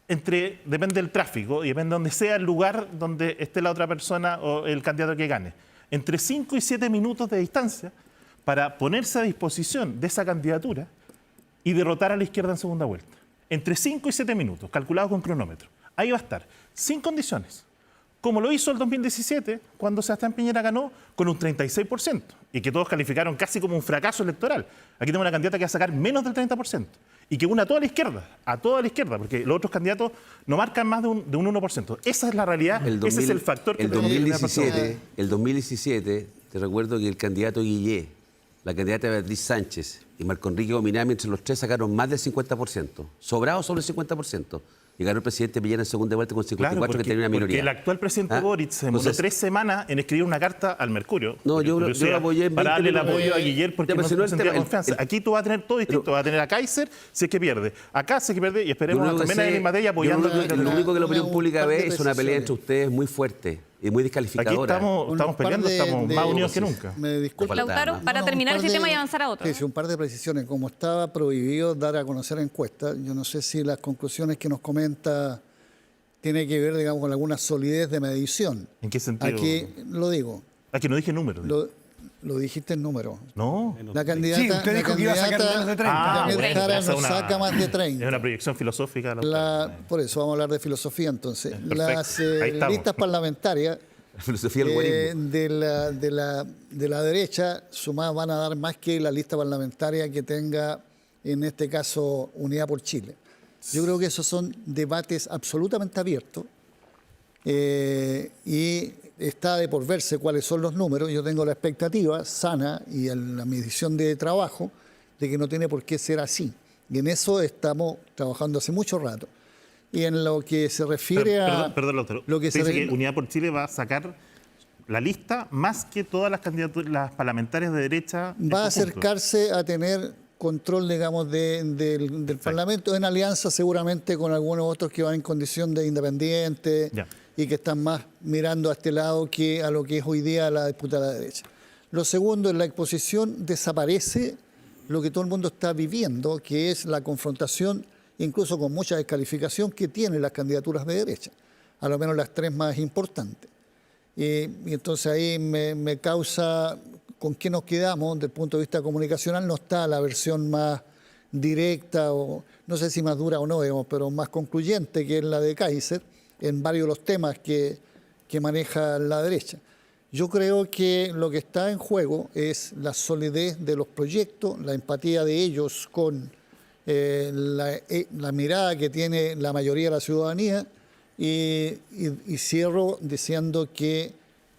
depende del tráfico y depende de donde sea el lugar donde esté la otra persona o el candidato que gane, entre 5 y 7 minutos de distancia para ponerse a disposición de esa candidatura y derrotar a la izquierda en segunda vuelta. Entre 5 y 7 minutos, calculados con cronómetro. Ahí va a estar, sin condiciones. Como lo hizo el 2017, cuando Sebastián Piñera ganó con un 36%, y que todos calificaron casi como un fracaso electoral. Aquí tenemos una candidata que va a sacar menos del 30%, y que une a toda la izquierda, porque los otros candidatos no marcan más de un 1%. Esa es la realidad, ese es el factor que el tenemos que tener presente. el 2017, te recuerdo que el candidato Guillé, la candidata Beatriz Sánchez y Marco Enrique Gominami, entre los tres sacaron más del 50%, sobrados sobre el 50%. Y ganó el presidente Piñera en segunda vuelta con 54, que tenía una minoría. Porque el actual presidente Boric se demoró Entonces, 3 semanas en escribir una carta al Mercurio. No, yo lo apoyé en 20 para darle el minutos. apoyo a Guillermo porque Ya, pero no si no el sentía tema, confianza. Aquí tú vas a tener todo distinto. Vas a tener a Kaiser si es que pierde. Acá si es que pierde y esperemos a Jimena y Matei apoyando. Lo único que la opinión pública un par de ve es una pelea precisiones. entre ustedes muy fuerte y muy Aquí descalificadora. estamos peleando, estamos más unidos que nunca. Me disculpa. Lautaro, para un terminar par ese de- tema y avanzar a otro. Sí, un par de precisiones. Como estaba prohibido dar a conocer encuestas, yo no sé si las conclusiones que nos comenta tiene que ver, digamos, con alguna solidez de medición. ¿En qué sentido? Aquí lo digo, Aquí no dije números. lo dijiste en número. No. La candidata, Sí, usted dijo que iba a sacar menos de 30. Janet bueno, Jara esa no es saca más de 30. Es una proyección filosófica. Por eso vamos a hablar de filosofía entonces. Perfecto. Las Ahí estamos. listas parlamentarias La filosofía del guarismo. de la derecha sumadas van a dar más que la lista parlamentaria que tenga, en este caso, Unidad por Chile. Yo creo que esos son debates absolutamente abiertos y está de por verse cuáles son los números. Yo tengo la expectativa sana y la medición de trabajo de que no tiene por qué ser así. Y en eso estamos trabajando hace mucho rato. Y en lo que se refiere a... Perdón, Lautaro. lo que Usted se dice re- que Unidad por Chile va a sacar la lista más que todas las candidaturas, las parlamentarias de derecha. en va a conjunto. acercarse a tener control, digamos, del Parlamento, en alianza seguramente con algunos otros que van en condición de independiente Ya. y que están más mirando a este lado que a lo que es hoy día la disputa de la derecha. Lo segundo, en la exposición desaparece lo que todo el mundo está viviendo, que es la confrontación, incluso con mucha descalificación, que tienen las candidaturas de derecha, a lo menos las tres más importantes. Y entonces ahí me causa con qué nos quedamos desde el punto de vista comunicacional. No está la versión más directa, o no sé si más dura o no, digamos, pero más concluyente, que es la de Kaiser, en varios de los temas que maneja la derecha. Yo creo que lo que está en juego es la solidez de los proyectos, la empatía de ellos con la mirada que tiene la mayoría de la ciudadanía, y cierro diciendo que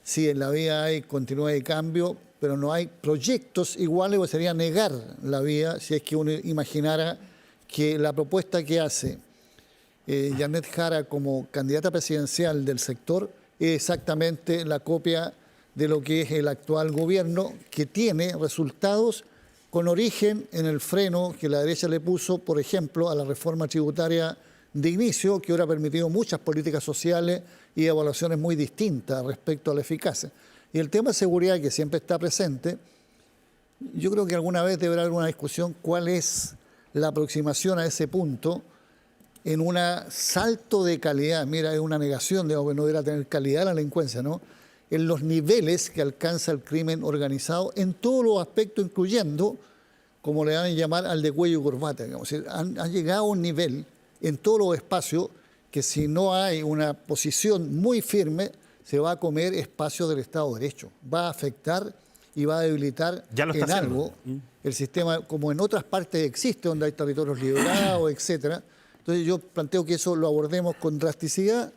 sí, en la vía hay continuidad de cambio, pero no hay proyectos iguales, o sería negar la vía si es que uno imaginara que la propuesta que hace Janet Jara como candidata presidencial del sector es exactamente la copia de lo que es el actual gobierno, que tiene resultados con origen en el freno que la derecha le puso, por ejemplo, a la reforma tributaria de inicio, que ahora ha permitido muchas políticas sociales y evaluaciones muy distintas respecto a la eficacia. Y el tema de seguridad, que siempre está presente, yo creo que alguna vez deberá haber una discusión cuál es la aproximación a ese punto en un salto de calidad. Mira, es una negación de que no deberá tener calidad la delincuencia, ¿no? En los niveles que alcanza el crimen organizado, en todos los aspectos, incluyendo, como le van a llamar, al de cuello y corbata. Digamos. Han llegado a un nivel en todos los espacios que si no hay una posición muy firme, se va a comer espacios del Estado de Derecho. Va a afectar y va a debilitar Ya lo está en haciendo. algo el sistema, como en otras partes existe, donde hay territorios liberados, etcétera. Entonces yo planteo que eso lo abordemos con drasticidad,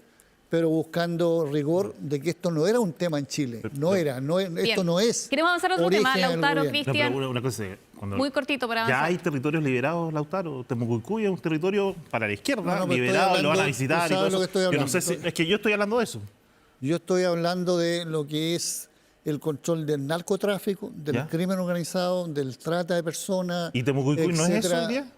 pero buscando rigor de que esto no era un tema en Chile. Esto no es. Queremos avanzar a otro tema, origen del Lautaro, gobierno. No, Cristian. pero una cosa, cuando Muy cortito para ya avanzar. hay territorios liberados, Lautaro. Temucuicuy es un territorio para la izquierda, No, pero estoy liberado, lo van a hablando- visitar tú y todo sabes lo eso. que estoy Yo no hablando. sé es que yo estoy hablando de eso. Yo estoy hablando de lo que es el control del narcotráfico, del ¿Ya? crimen organizado, del trata de personas. ¿Y Temucuicuy no es eso etcétera. hoy día?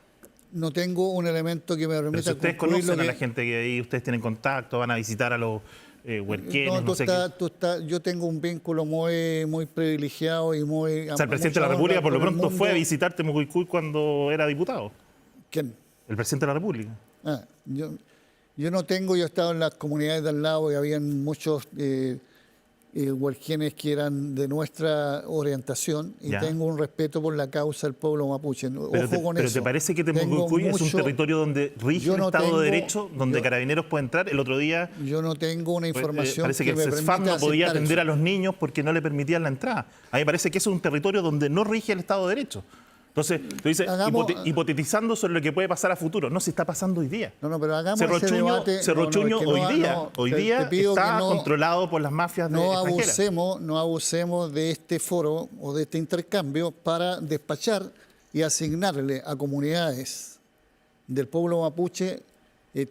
no tengo un elemento que me Pero permita si ustedes concluir conocen lo a la que... gente que ahí, ustedes tienen contacto, van a visitar a los huerquenes, no sé qué. Yo tengo un vínculo muy privilegiado y muy... O sea, el presidente de la República por lo pronto fue a visitarte Mucuicui cuando era diputado. ¿Quién? El presidente de la República. Ah, yo no tengo, yo he estado en las comunidades de al lado y habían muchos huarquienes que eran de nuestra orientación y Ya. tengo un respeto por la causa del pueblo mapuche. Ojo con Pero eso. ¿te parece que Tengo Temucuicui es un mucho- territorio donde rige yo el no Estado tengo- de Derecho, donde yo- Carabineros puede entrar? El otro día Yo no tengo una información parece que el me CESFAM permita no podía aceptar atender eso. a los niños porque no le permitían la entrada. A mí me parece que eso es un territorio donde no rige el Estado de Derecho. Entonces, tú dices, hipotetizando sobre lo que puede pasar a futuro. No, se está pasando hoy día. No, pero hagamos Cerro ese Chuño, debate. Cerro Chuño es que hoy te día pido está que no- controlado por las mafias extranjeras. No abusemos de este foro o de este intercambio para despachar y asignarle a comunidades del pueblo mapuche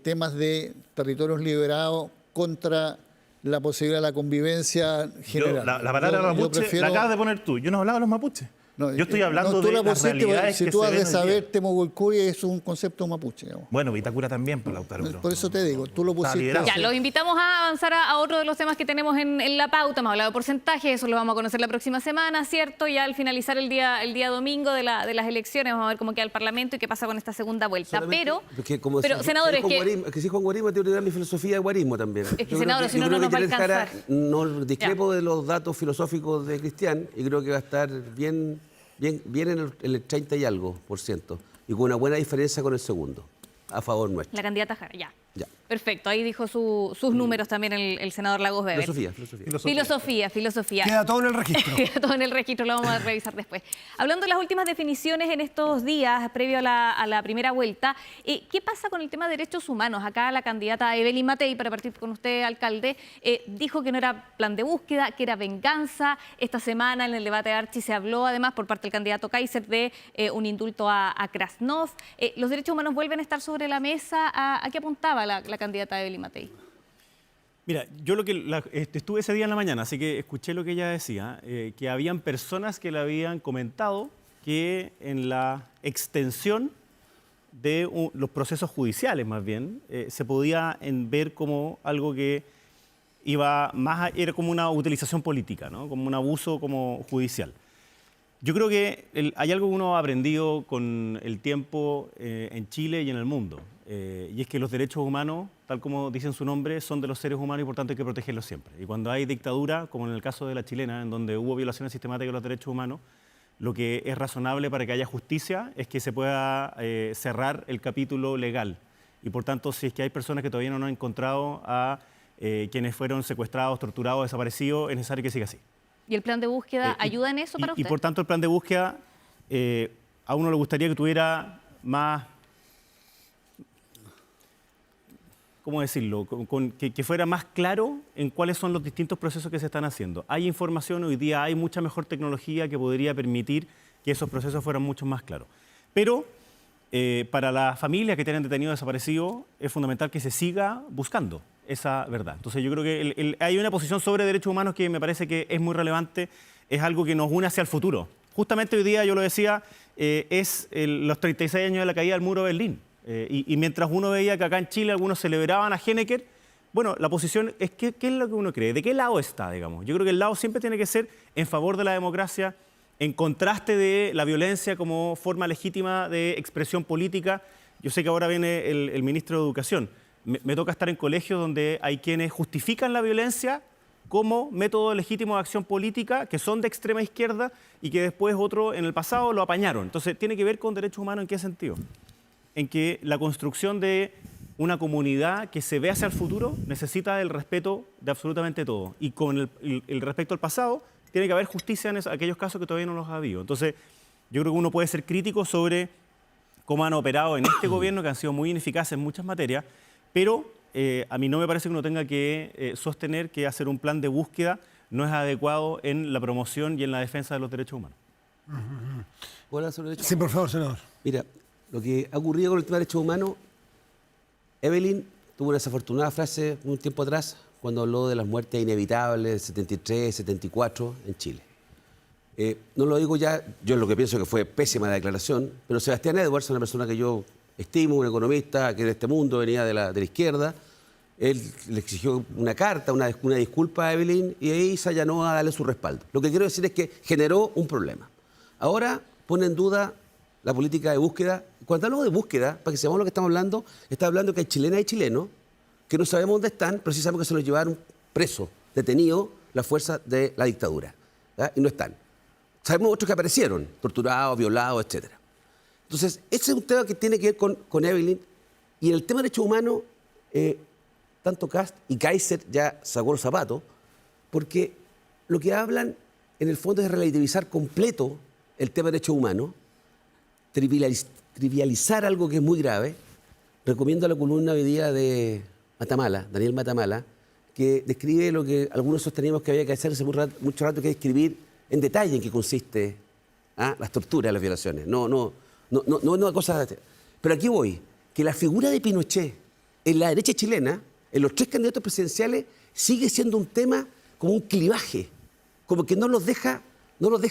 temas de territorios liberados contra la posibilidad de la convivencia general. La palabra mapuche la acabas de poner tú. Yo no hablaba de los mapuches. No, Yo estoy hablando tú de la las pusiste, realidades si que tú se has ven de hoy día. saber, Temucuicui es un concepto mapuche. Digamos. Bueno, Vitacura también, por Lautaro. pero- Por eso te digo, tú lo pusiste. liderado. Ya, los invitamos a avanzar a otro de los temas que tenemos en la pauta. Hemos hablado de porcentajes, eso lo vamos a conocer la próxima semana, ¿cierto? Ya al finalizar el día domingo de las elecciones, vamos a ver cómo queda el Parlamento y qué pasa con esta segunda vuelta. Pero senador, es que... si Juan Guarismo tiene que dar mi filosofía de guarismo también. Es que, senador, si no, no nos va a alcanzar. No discrepo de los datos filosóficos de Cristian y creo que va a estar bien en el 30 y algo %, y con una buena diferencia con el segundo, a favor nuestro. La candidata Jara, ya. Ya. Perfecto, ahí dijo sus números también el senador Lagos Weber. Filosofía. Queda todo en el registro. Queda todo en el registro, lo vamos a revisar después. Hablando de las últimas definiciones en estos días, previo a la primera vuelta, ¿qué pasa con el tema de derechos humanos? Acá la candidata Evelyn Matei, para partir con usted, alcalde, dijo que no era plan de búsqueda, que era venganza. Esta semana en el debate de Archi se habló, además, por parte del candidato Kaiser, de un indulto a Krasnov. ¿Los derechos humanos vuelven a estar sobre la mesa? ¿A qué apuntaba la candidata Evelyn Matei? Mira, yo estuve ese día en la mañana, así que escuché lo que ella decía, que habían personas que le habían comentado que en la extensión de los procesos judiciales, más bien, se podía ver como algo que era como una utilización política, ¿no? Como un abuso como judicial. Yo creo que hay algo que uno ha aprendido con el tiempo en Chile y en el mundo, y es que los derechos humanos, tal como dicen su nombre, son de los seres humanos y por tanto hay que protegerlos siempre. Y cuando hay dictadura, como en el caso de la chilena, en donde hubo violaciones sistemáticas de los derechos humanos, lo que es razonable para que haya justicia es que se pueda cerrar el capítulo legal. Y por tanto, si es que hay personas que todavía no han encontrado a quienes fueron secuestrados, torturados, desaparecidos, es necesario que siga así. ¿Y el plan de búsqueda ayuda en eso para usted? Y por tanto el plan de búsqueda, a uno le gustaría que tuviera más, ¿cómo decirlo? Que fuera más claro en cuáles son los distintos procesos que se están haciendo. Hay información, hoy día hay mucha mejor tecnología que podría permitir que esos procesos fueran mucho más claros. Pero para las familias que tienen detenidos desaparecidos es fundamental que se siga buscando esa verdad. Entonces yo creo que hay una posición sobre derechos humanos que me parece que es muy relevante, es algo que nos une hacia el futuro. Justamente hoy día, yo lo decía, los 36 años de la caída del muro de Berlín. Y mientras uno veía que acá en Chile algunos celebraban a Honecker, bueno, la posición es ¿qué es lo que uno cree? ¿De qué lado está, digamos? Yo creo que el lado siempre tiene que ser en favor de la democracia, en contraste de la violencia como forma legítima de expresión política. Yo sé que ahora viene el ministro de Educación. Me toca estar en colegios donde hay quienes justifican la violencia como método legítimo de acción política, que son de extrema izquierda y que después otro en el pasado lo apañaron. Entonces, tiene que ver con derechos humanos, ¿en qué sentido? En que la construcción de una comunidad que se ve hacia el futuro necesita el respeto de absolutamente todo. Y con el respecto al pasado, tiene que haber justicia en aquellos casos que todavía no los ha habido. Entonces, yo creo que uno puede ser crítico sobre cómo han operado en este gobierno, que han sido muy ineficaces en muchas materias, pero a mí no me parece que uno tenga que sostener que hacer un plan de búsqueda no es adecuado en la promoción y en la defensa de los derechos humanos. ¿Puedo hablar sobre derechos Sí, por favor, senador. Mira, lo que ha ocurrido con el tema de derechos humanos, Evelyn tuvo una desafortunada frase un tiempo atrás cuando habló de las muertes inevitables del 73, 74 en Chile. No lo digo ya, yo lo que pienso que fue pésima la declaración, pero Sebastián Edwards, una persona que yo estimo, un economista que en este mundo venía de la izquierda. Él le exigió una carta, una disculpa a Evelyn, y ahí se allanó a darle su respaldo. Lo que quiero decir es que generó un problema. Ahora pone en duda la política de búsqueda. Cuando hablo de búsqueda, para que sepamos lo que estamos hablando, está hablando que hay chilenas y chilenos que no sabemos dónde están, pero sí sabemos que se los llevaron presos, detenidos, las fuerzas de la dictadura, ¿verdad? Y no están. Sabemos otros que aparecieron, torturados, violados, etc. Entonces, ese es un tema que tiene que ver con Evelyn. Y en el tema de derechos humanos, tanto Kast y Kaiser ya sacó los zapatos, porque lo que hablan en el fondo es de relativizar completo el tema de derechos humanos, trivializar algo que es muy grave. Recomiendo la columna hoy día de Matamala, Daniel Matamala, que describe lo que algunos sosteníamos que había que hacer hace mucho rato, que es escribir en detalle en qué consiste las torturas, las violaciones. No una cosa... Pero aquí voy, que la figura de Pinochet en la derecha chilena, en los 3 candidatos presidenciales, sigue siendo un tema como un clivaje, como que no los deja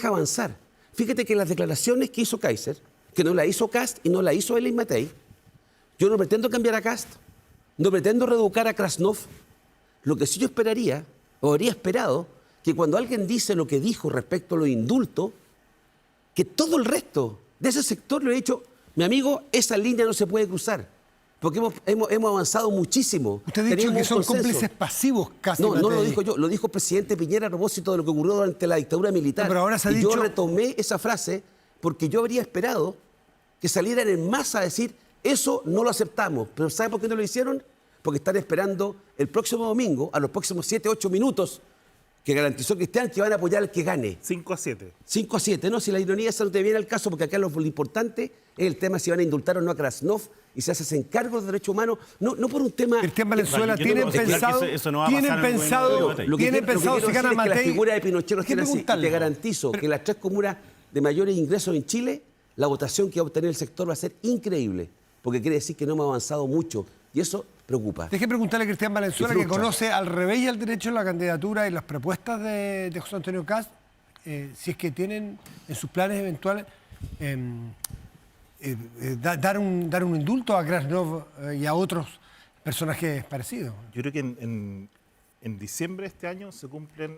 avanzar. Fíjate que las declaraciones que hizo Kaiser, que no la hizo Kast y no la hizo Evelyn Matei, yo no pretendo cambiar a Kast, no pretendo reeducar a Krasnov. Lo que sí yo esperaría, o habría esperado, que cuando alguien dice lo que dijo respecto a los indultos, que todo el resto de ese sector le ha dicho, mi amigo, esa línea no se puede cruzar, porque hemos avanzado muchísimo. Usted ha dicho Teníamos que son consenso. cómplices pasivos casi. No lo dijo yo, lo dijo el presidente Piñera a propósito de lo que ocurrió durante la dictadura militar. No, pero ahora se ha y dicho... yo retomé esa frase porque yo habría esperado que salieran en masa a decir, eso no lo aceptamos. Pero ¿sabe por qué no lo hicieron? Porque están esperando el próximo domingo, a los próximos 7, 8 minutos, que garantizó Cristian, que van a apoyar al que gane. 5-7. 5-7, no, si la ironía esa no te viene al caso, porque acá lo importante es el tema si van a indultar o no a Krasnov y se hacen cargo de los derechos humanos, no por un tema... Cristian Valenzuela, Yo ¿tienen tengo que explicar pensado, que eso no va a pasar en el gobierno de Matei. ¿tienen pensado si gana que la Matei? figura de Pinochet no Hay que esté así. Y preguntarle. te garantizo que las 3 comunas de mayores ingresos en Chile, la votación que va a obtener el sector va a ser increíble, porque quiere decir que no hemos avanzado mucho, y eso preocupa. Deje preguntarle a Cristian Valenzuela, que conoce al revés y al derecho la candidatura y las propuestas de José Antonio Kast, si es que tienen en sus planes eventuales dar un indulto a Krasnov y a otros personajes parecidos. Yo creo que en diciembre de este año se cumplen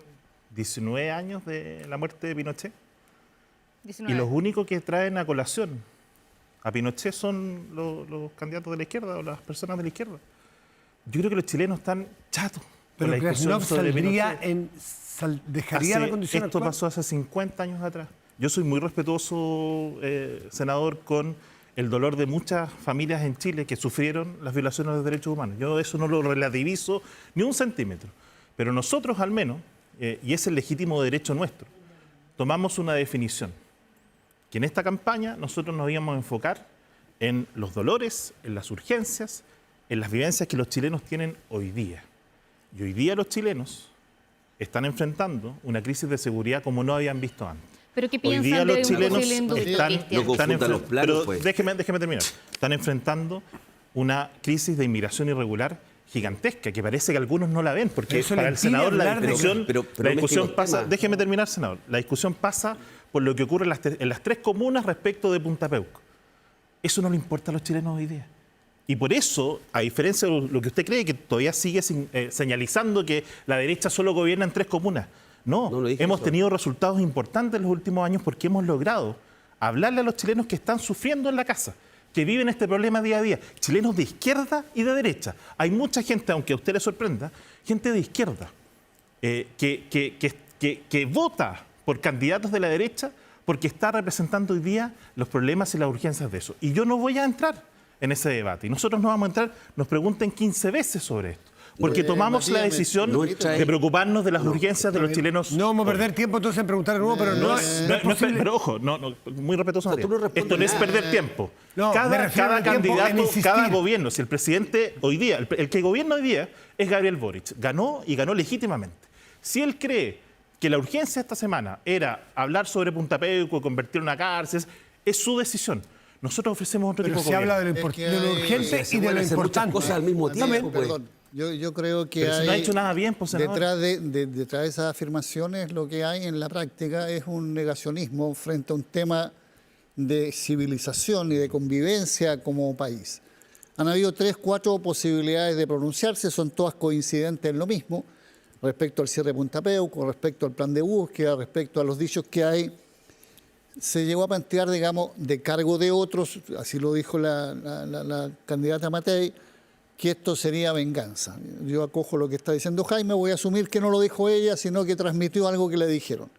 19 años de la muerte de Pinochet. 19. Y los únicos que traen a colación a Pinochet son los candidatos de la izquierda o las personas de la izquierda. Yo creo que los chilenos están chatos. Pero con la discusión Krasnov sobre saldría Pinochet. dejaría la condición Esto actual. pasó hace 50 años atrás. Yo soy muy respetuoso, senador, con el dolor de muchas familias en Chile que sufrieron las violaciones de los derechos humanos. Yo eso no lo relativizo ni un centímetro. Pero nosotros al menos, y es el legítimo derecho nuestro, tomamos una definición. Que en esta campaña nosotros nos íbamos a enfocar en los dolores, en las urgencias, en las vivencias que los chilenos tienen hoy día. Y hoy día los chilenos están enfrentando una crisis de seguridad como no habían visto antes. ¿Pero qué Hoy día piensan los de un chilenos posible indulto, están, Cristian? No confundan los planos, pero pues. déjeme terminar. Están enfrentando una crisis de inmigración irregular gigantesca, que parece que algunos no la ven, porque Pero eso para le el impide senador la hablar de- discusión, pero la discusión mezclen los pasa, temas. déjeme terminar, senador, la discusión pasa por lo que ocurre en las 3 comunas respecto de Punta Peuco. Eso no le importa a los chilenos hoy día. Y por eso, a diferencia de lo que usted cree, que todavía sigue señalizando que la derecha solo gobierna en 3 comunas. No, No dije hemos eso. tenido resultados importantes en los últimos años porque hemos logrado hablarle a los chilenos que están sufriendo en la casa, que viven este problema día a día. Chilenos de izquierda y de derecha. Hay mucha gente, aunque a usted le sorprenda, gente de izquierda, que vota por candidatos de la derecha porque está representando hoy día los problemas y las urgencias de eso. Y yo no voy a entrar en ese debate. Y nosotros no vamos a entrar, nos pregunten 15 veces sobre esto. Porque tomamos la Matías, decisión no entra ahí. de preocuparnos de las urgencias de los chilenos. No vamos a perder tiempo entonces en preguntar de nuevo, pero no es posible. Pero ojo, muy respetuoso, O sea, tú no respondes esto no es nada. perder tiempo. No, me cada refiero al tiempo en candidato, insistir. cada gobierno, si el presidente hoy día, el que gobierna hoy día es Gabriel Boric, ganó y ganó legítimamente. Si él cree que la urgencia esta semana era hablar sobre Punta Peuco, convertir una cárcel, es su decisión. Nosotros ofrecemos otro Pero tipo de se habla gobierno. de lo, Es que de lo hay- urgente se y de pueden lo hacer muchas importante. cosas al mismo tiempo, pues. Perdón, yo creo que Pero hay... si no ha hecho nada bien, pues, senador. detrás de esas afirmaciones lo que hay en la práctica es un negacionismo frente a un tema de civilización y de convivencia como país. Han habido 3, 4 posibilidades de pronunciarse, son todas coincidentes en lo mismo, respecto al cierre de Punta Peuco, respecto al plan de búsqueda, respecto a los dichos que hay. Se llegó a plantear, digamos, de cargo de otros, así lo dijo la candidata Matei, que esto sería venganza. Yo acojo lo que está diciendo Jaime, voy a asumir que no lo dijo ella, sino que transmitió algo que le dijeron.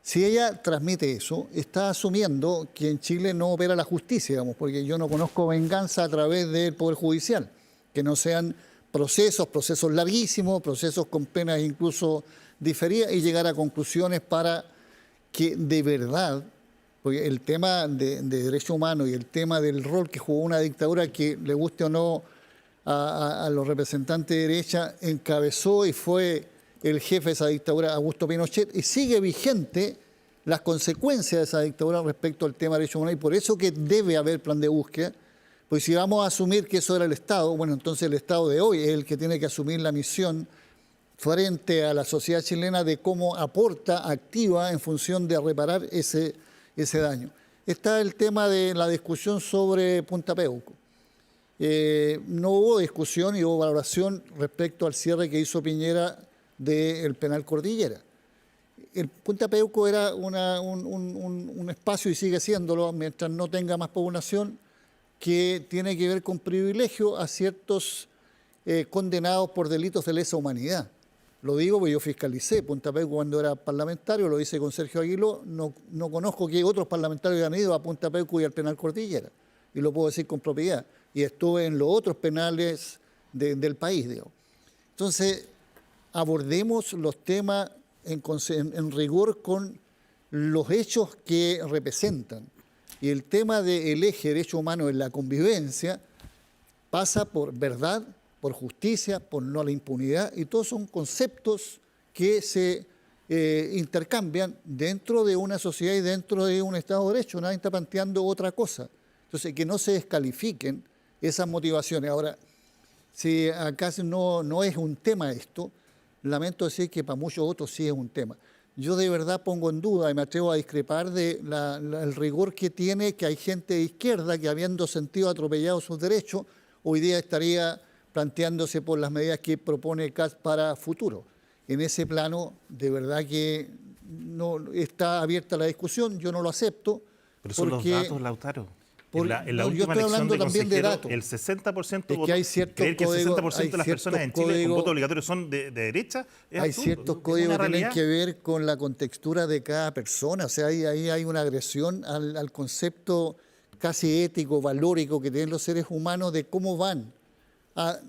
Si ella transmite eso, está asumiendo que en Chile no opera la justicia, digamos, porque yo no conozco venganza a través del Poder Judicial, que no sean procesos larguísimos, procesos con penas incluso diferidas y llegar a conclusiones para que de verdad, porque el tema de derechos humanos y el tema del rol que jugó una dictadura, que le guste o no a los representantes de derecha, encabezó y fue el jefe de esa dictadura, Augusto Pinochet, y sigue vigente las consecuencias de esa dictadura respecto al tema de derechos humanos, y por eso que debe haber plan de búsqueda, pues si vamos a asumir que eso era el Estado, bueno, entonces el Estado de hoy es el que tiene que asumir la misión frente a la sociedad chilena de cómo aporta, activa en función de reparar ese daño. Está el tema de la discusión sobre Punta Peuco. No hubo discusión y hubo valoración respecto al cierre que hizo Piñera del penal Cordillera. El Punta Peuco era un espacio, y sigue siéndolo, mientras no tenga más población, que tiene que ver con privilegio a ciertos condenados por delitos de lesa humanidad. Lo digo porque yo fiscalicé Punta Peuco cuando era parlamentario, lo hice con Sergio Aguiló, no conozco que otros parlamentarios hayan ido a Punta Peuco y al penal Cordillera, y lo puedo decir con propiedad, y estuve en los otros penales del país, digo. Entonces, abordemos los temas en rigor con los hechos que representan. Y el tema del eje derecho humano en la convivencia pasa por verdad, por justicia, por no a la impunidad, y todos son conceptos que se intercambian dentro de una sociedad y dentro de un Estado de Derecho. Nadie está planteando otra cosa. Entonces, que no se descalifiquen esas motivaciones. Ahora, si acaso no es un tema esto, lamento decir que para muchos otros sí es un tema. Yo de verdad pongo en duda y me atrevo a discrepar del rigor que tiene que hay gente de izquierda que, habiendo sentido atropellado sus derechos, hoy día estaría planteándose por las medidas que propone CAS para futuro. En ese plano, de verdad que no está abierta la discusión, yo no lo acepto. Pero son los datos, Lautaro. En la yo última estoy elección hablando de también de consejero, datos. el 60% Es votó. que hay ciertos Creer que el 60% de las códigos, personas en Chile con voto obligatorio son de derecha es hay absurdo. ciertos Es códigos una que tienen realidad. que ver con la contextura de cada persona. O sea, ahí hay una agresión al concepto casi ético, valórico que tienen los seres humanos de cómo van a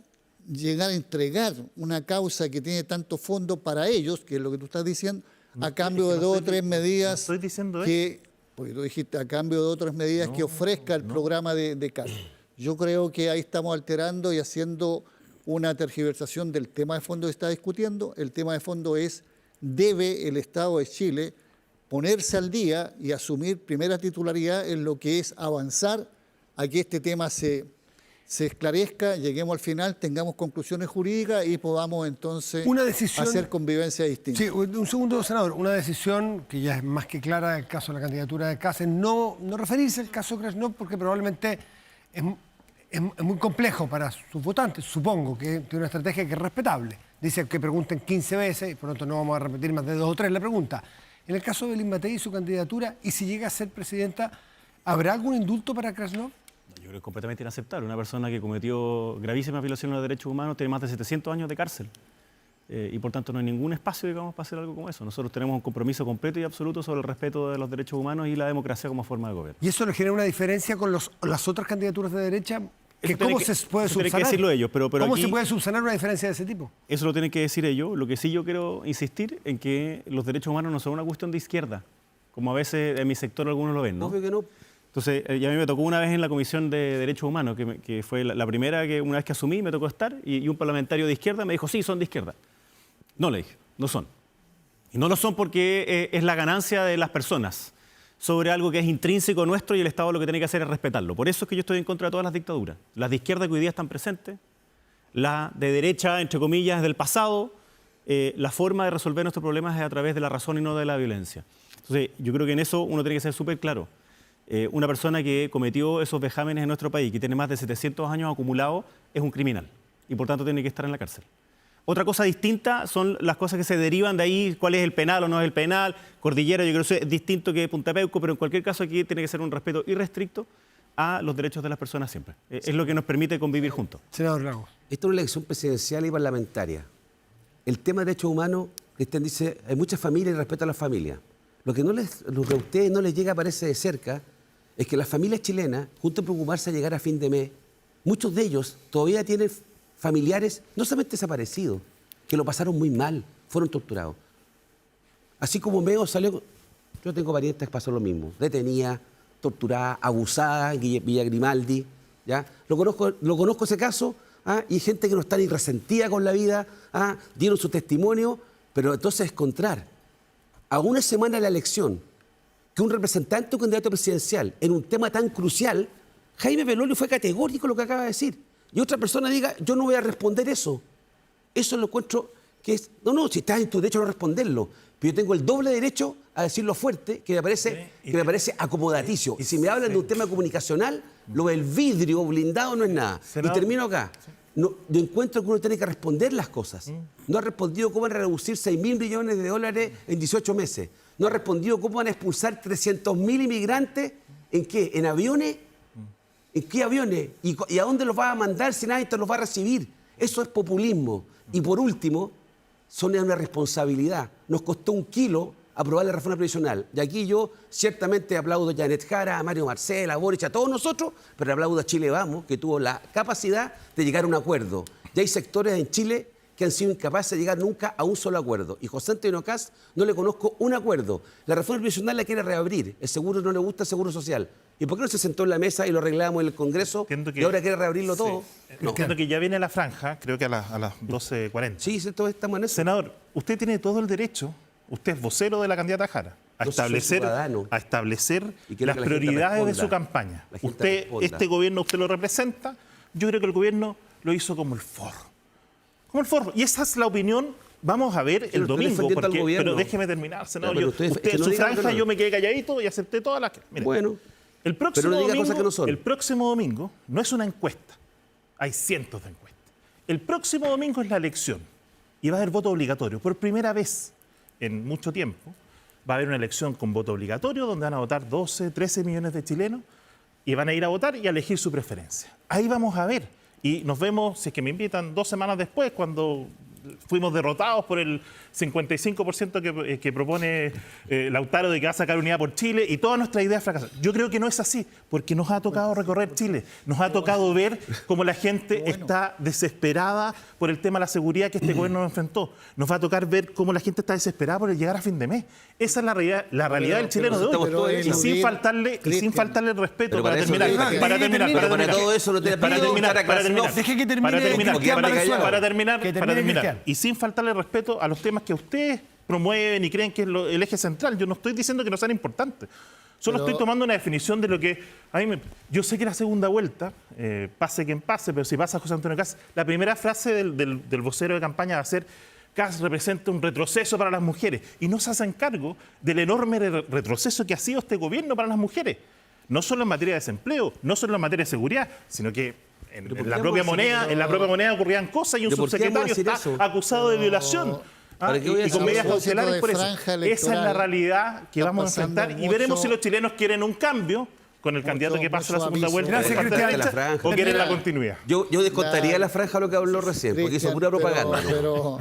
llegar a entregar una causa que tiene tanto fondo para ellos, que es lo que tú estás diciendo, a cambio de 2 o 3 medidas no estoy diciendo que, porque tú dijiste, a cambio de otras medidas que ofrezca el programa de CAS. Yo creo que ahí estamos alterando y haciendo una tergiversación del tema de fondo que está discutiendo. El tema de fondo es, ¿debe el Estado de Chile ponerse al día y asumir primera titularidad en lo que es avanzar a que este tema se esclarezca, lleguemos al final, tengamos conclusiones jurídicas y podamos entonces hacer convivencia distinta? Sí, un segundo, senador. Una decisión que ya es más que clara, el caso de la candidatura de CAS, no referirse al caso Krasnov, porque probablemente es muy complejo para sus votantes. Supongo que tiene una estrategia que es respetable. Dice que pregunten 15 veces y por lo tanto no vamos a repetir más de 2 o 3 la pregunta. En el caso de Belén Matei y su candidatura, y si llega a ser presidenta, ¿habrá algún indulto para Krasnov? Yo creo que es completamente inaceptable. Una persona que cometió gravísimas violaciones de los derechos humanos tiene más de 700 años de cárcel. Y por tanto no hay ningún espacio, digamos, para hacer algo como eso. Nosotros tenemos un compromiso completo y absoluto sobre el respeto de los derechos humanos y la democracia como forma de gobierno. ¿Y eso le genera una diferencia con las otras candidaturas de derecha? ¿Cómo se puede tienen que subsanar? decirlo ellos, pero ¿Cómo aquí, se puede subsanar una diferencia de ese tipo? eso lo tienen que decir ellos. Lo que sí yo quiero insistir en que los derechos humanos no son una cuestión de izquierda, como a veces en mi sector algunos lo ven, ¿no? Obvio que no. Entonces, ya a mí me tocó una vez en la Comisión de Derechos Humanos, que fue la primera que una vez que asumí me tocó estar, y un parlamentario de izquierda me dijo, sí, son de izquierda. No, le dije, no son. Y no lo son porque es la ganancia de las personas sobre algo que es intrínseco nuestro y el Estado lo que tiene que hacer es respetarlo. Por eso es que yo estoy en contra de todas las dictaduras. Las de izquierda que hoy día están presentes, las de derecha, entre comillas, del pasado. La forma de resolver nuestros problemas es a través de la razón y no de la violencia. Entonces, yo creo que en eso uno tiene que ser súper claro. una persona que cometió esos vejámenes en nuestro país, que tiene más de 700 años acumulados, es un criminal y por tanto tiene que estar en la cárcel. Otra cosa distinta son las cosas que se derivan de ahí, cuál es el penal o no es el penal. Cordillera, yo creo que eso es distinto que Punta Peuco, pero en cualquier caso aquí tiene que ser un respeto irrestricto a los derechos de las personas siempre. Es lo que nos permite convivir juntos. Senador Lagos. Esto es una elección presidencial y parlamentaria. El tema de derechos humanos, Cristian dice, hay muchas familias y respeto a las familias. Lo que a ustedes no les llega, parece de cerca, es que las familias chilenas, junto a preocuparse de llegar a fin de mes, muchos de ellos todavía tienen familiares no solamente desaparecidos, que lo pasaron muy mal, fueron torturados. Así como Meo salió, yo tengo parientes que pasó lo mismo, detenida, torturada, abusada en Villa Grimaldi, ¿ya? Lo conozco ese caso, y gente que no está ni resentida con la vida, dieron su testimonio, pero entonces encontrar a una semana de la elección que un representante o candidato presidencial en un tema tan crucial, Jaime Belolio fue categórico en lo que acaba de decir. Y otra persona diga, yo no voy a responder eso. Eso lo encuentro que es... No, si estás en tu derecho a no responderlo, pero yo tengo el doble derecho a decirlo fuerte, que me parece acomodaticio. Y si me hablan de un tema comunicacional, lo del vidrio blindado no es nada. Senador, y termino acá. No, yo encuentro que uno tiene que responder las cosas. No ha respondido cómo van a reducir 6.000 millones de dólares en 18 meses. No ha respondido cómo van a expulsar 300.000 inmigrantes. ¿En qué? ¿En aviones? ¿En qué aviones? ¿Y a dónde los vas a mandar si nadie te los va a recibir? Eso es populismo. Y por último, son una responsabilidad. Nos costó 1 kilo aprobar la reforma previsional. Y aquí yo ciertamente aplaudo a Janet Jara, a Mario Marcel, a Boric, a todos nosotros, pero aplaudo a Chile Vamos, que tuvo la capacidad de llegar a un acuerdo. Y hay sectores en Chile que han sido incapaces de llegar nunca a un solo acuerdo. Y José Antonio Kast no le conozco un acuerdo. La reforma previsional la quiere reabrir. El seguro no le gusta el seguro social. ¿Y por qué no se sentó en la mesa y lo arreglamos en el Congreso y ahora quiere reabrirlo todo? No. Entiendo que ya viene la franja, creo que a las 12:40. Sí, estamos en eso. Senador, usted tiene todo el derecho, usted es vocero de la candidata Jara, a establecer las prioridades de su campaña. Usted, este gobierno, usted lo representa. Yo creo que el gobierno lo hizo como el forro. Como el forro. Y esa es la opinión. Vamos a ver el domingo, pero déjeme terminar, senador. Usted en su franja, yo me quedé calladito y acepté todas las... Mire, bueno, el próximo pero no diga cosas que no son. El próximo domingo no es una encuesta. Hay cientos de encuestas. El próximo domingo es la elección y va a haber voto obligatorio. Por primera vez en mucho tiempo va a haber una elección con voto obligatorio donde van a votar 12, 13 millones de chilenos y van a ir a votar y a elegir su preferencia. Ahí vamos a ver. Y nos vemos, si es que me invitan, 2 semanas después, cuando fuimos derrotados por el 55% que propone Lautaro de que va a sacar Unidad por Chile y todas nuestras ideas fracasan. Yo creo que no es así, porque nos ha tocado recorrer Chile, nos ha tocado ver cómo la gente está desesperada por el tema de la seguridad que este gobierno nos enfrentó. Nos va a tocar ver cómo la gente está desesperada por llegar a fin de mes. Esa es la realidad del chileno de hoy. Y sin faltarle el respeto, para terminar. Todo eso no te para terminar. Cristian. Y sin faltarle respeto a los temas que ustedes promueven y creen que es el eje central. Yo no estoy diciendo que no sean importantes. Solo estoy tomando una definición de lo que... Yo sé que la segunda vuelta, pase quien pase, pero si pasa José Antonio Kast, la primera frase del vocero de campaña va a ser: Kast representa un retroceso para las mujeres. Y no se hacen cargo del enorme retroceso que ha sido este gobierno para las mujeres. No solo en materia de desempleo, no solo en materia de seguridad, sino que en la propia moneda ocurrían cosas y un subsecretario está acusado de violación. Y con medidas cautelares por eso. Esa es la realidad que vamos a enfrentar y veremos si los chilenos quieren un cambio con el candidato que pasa la segunda vuelta. Gracias, Cristian. O quieren la continuidad. Yo descontaría la franja lo que habló recién, porque hizo pura propaganda.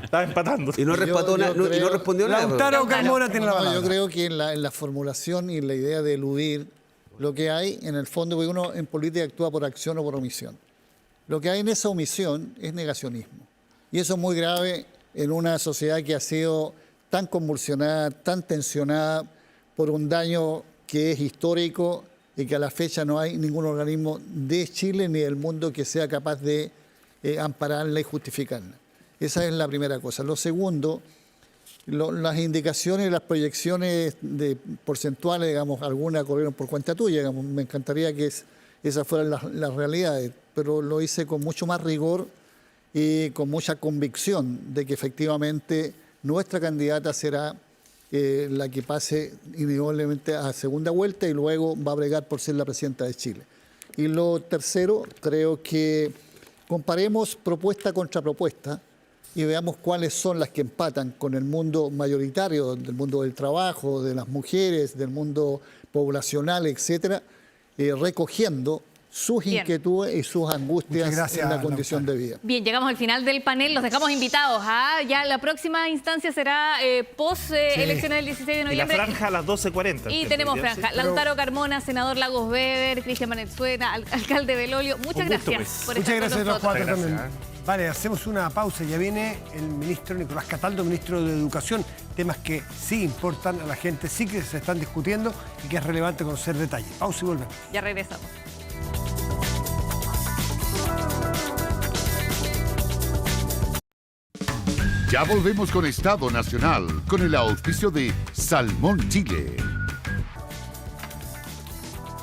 Estaba empatando. Y no respondió nada. Lautaro Carmona tiene la palabra. Yo creo que en la formulación y la idea de eludir lo que hay en el fondo, porque uno en política actúa por acción o por omisión. Lo que hay en esa omisión es negacionismo. Y eso es muy grave en una sociedad que ha sido tan convulsionada, tan tensionada por un daño que es histórico y que a la fecha no hay ningún organismo de Chile ni del mundo que sea capaz de ampararla y justificarla. Esa es la primera cosa. Lo segundo, las indicaciones y las proyecciones porcentuales, digamos, algunas corrieron por cuenta tuya, digamos, me encantaría que esas fueran las realidades, pero lo hice con mucho más rigor y con mucha convicción de que efectivamente nuestra candidata será la que pase indudablemente a segunda vuelta y luego va a bregar por ser la presidenta de Chile. Y lo tercero, creo que comparemos propuesta contra propuesta y veamos cuáles son las que empatan con el mundo mayoritario, del mundo del trabajo, de las mujeres, del mundo poblacional, etcétera, recogiendo sus Bien. inquietudes y sus angustias Muchas gracias, en la condición Lautaro. de vida. Bien, llegamos al final del panel, los dejamos invitados. Ya la próxima instancia será post elecciones del 16 de Y la noviembre. franja a las 12:40. Y tenemos franja. Lautaro Carmona, senador Lagos Weber, Cristian Valenzuela, alcalde Belolio. Muchas Un gusto, gracias pues. por Muchas estar gracias a con los nosotros. cuatro Muchas también. Vale, hacemos una pausa. Ya viene el ministro Nicolás Cataldo, ministro de Educación. Temas que sí importan a la gente, sí que se están discutiendo y que es relevante conocer detalles. Pausa y volvemos. Ya regresamos. Ya volvemos con Estado Nacional, con el auspicio de Salmón Chile.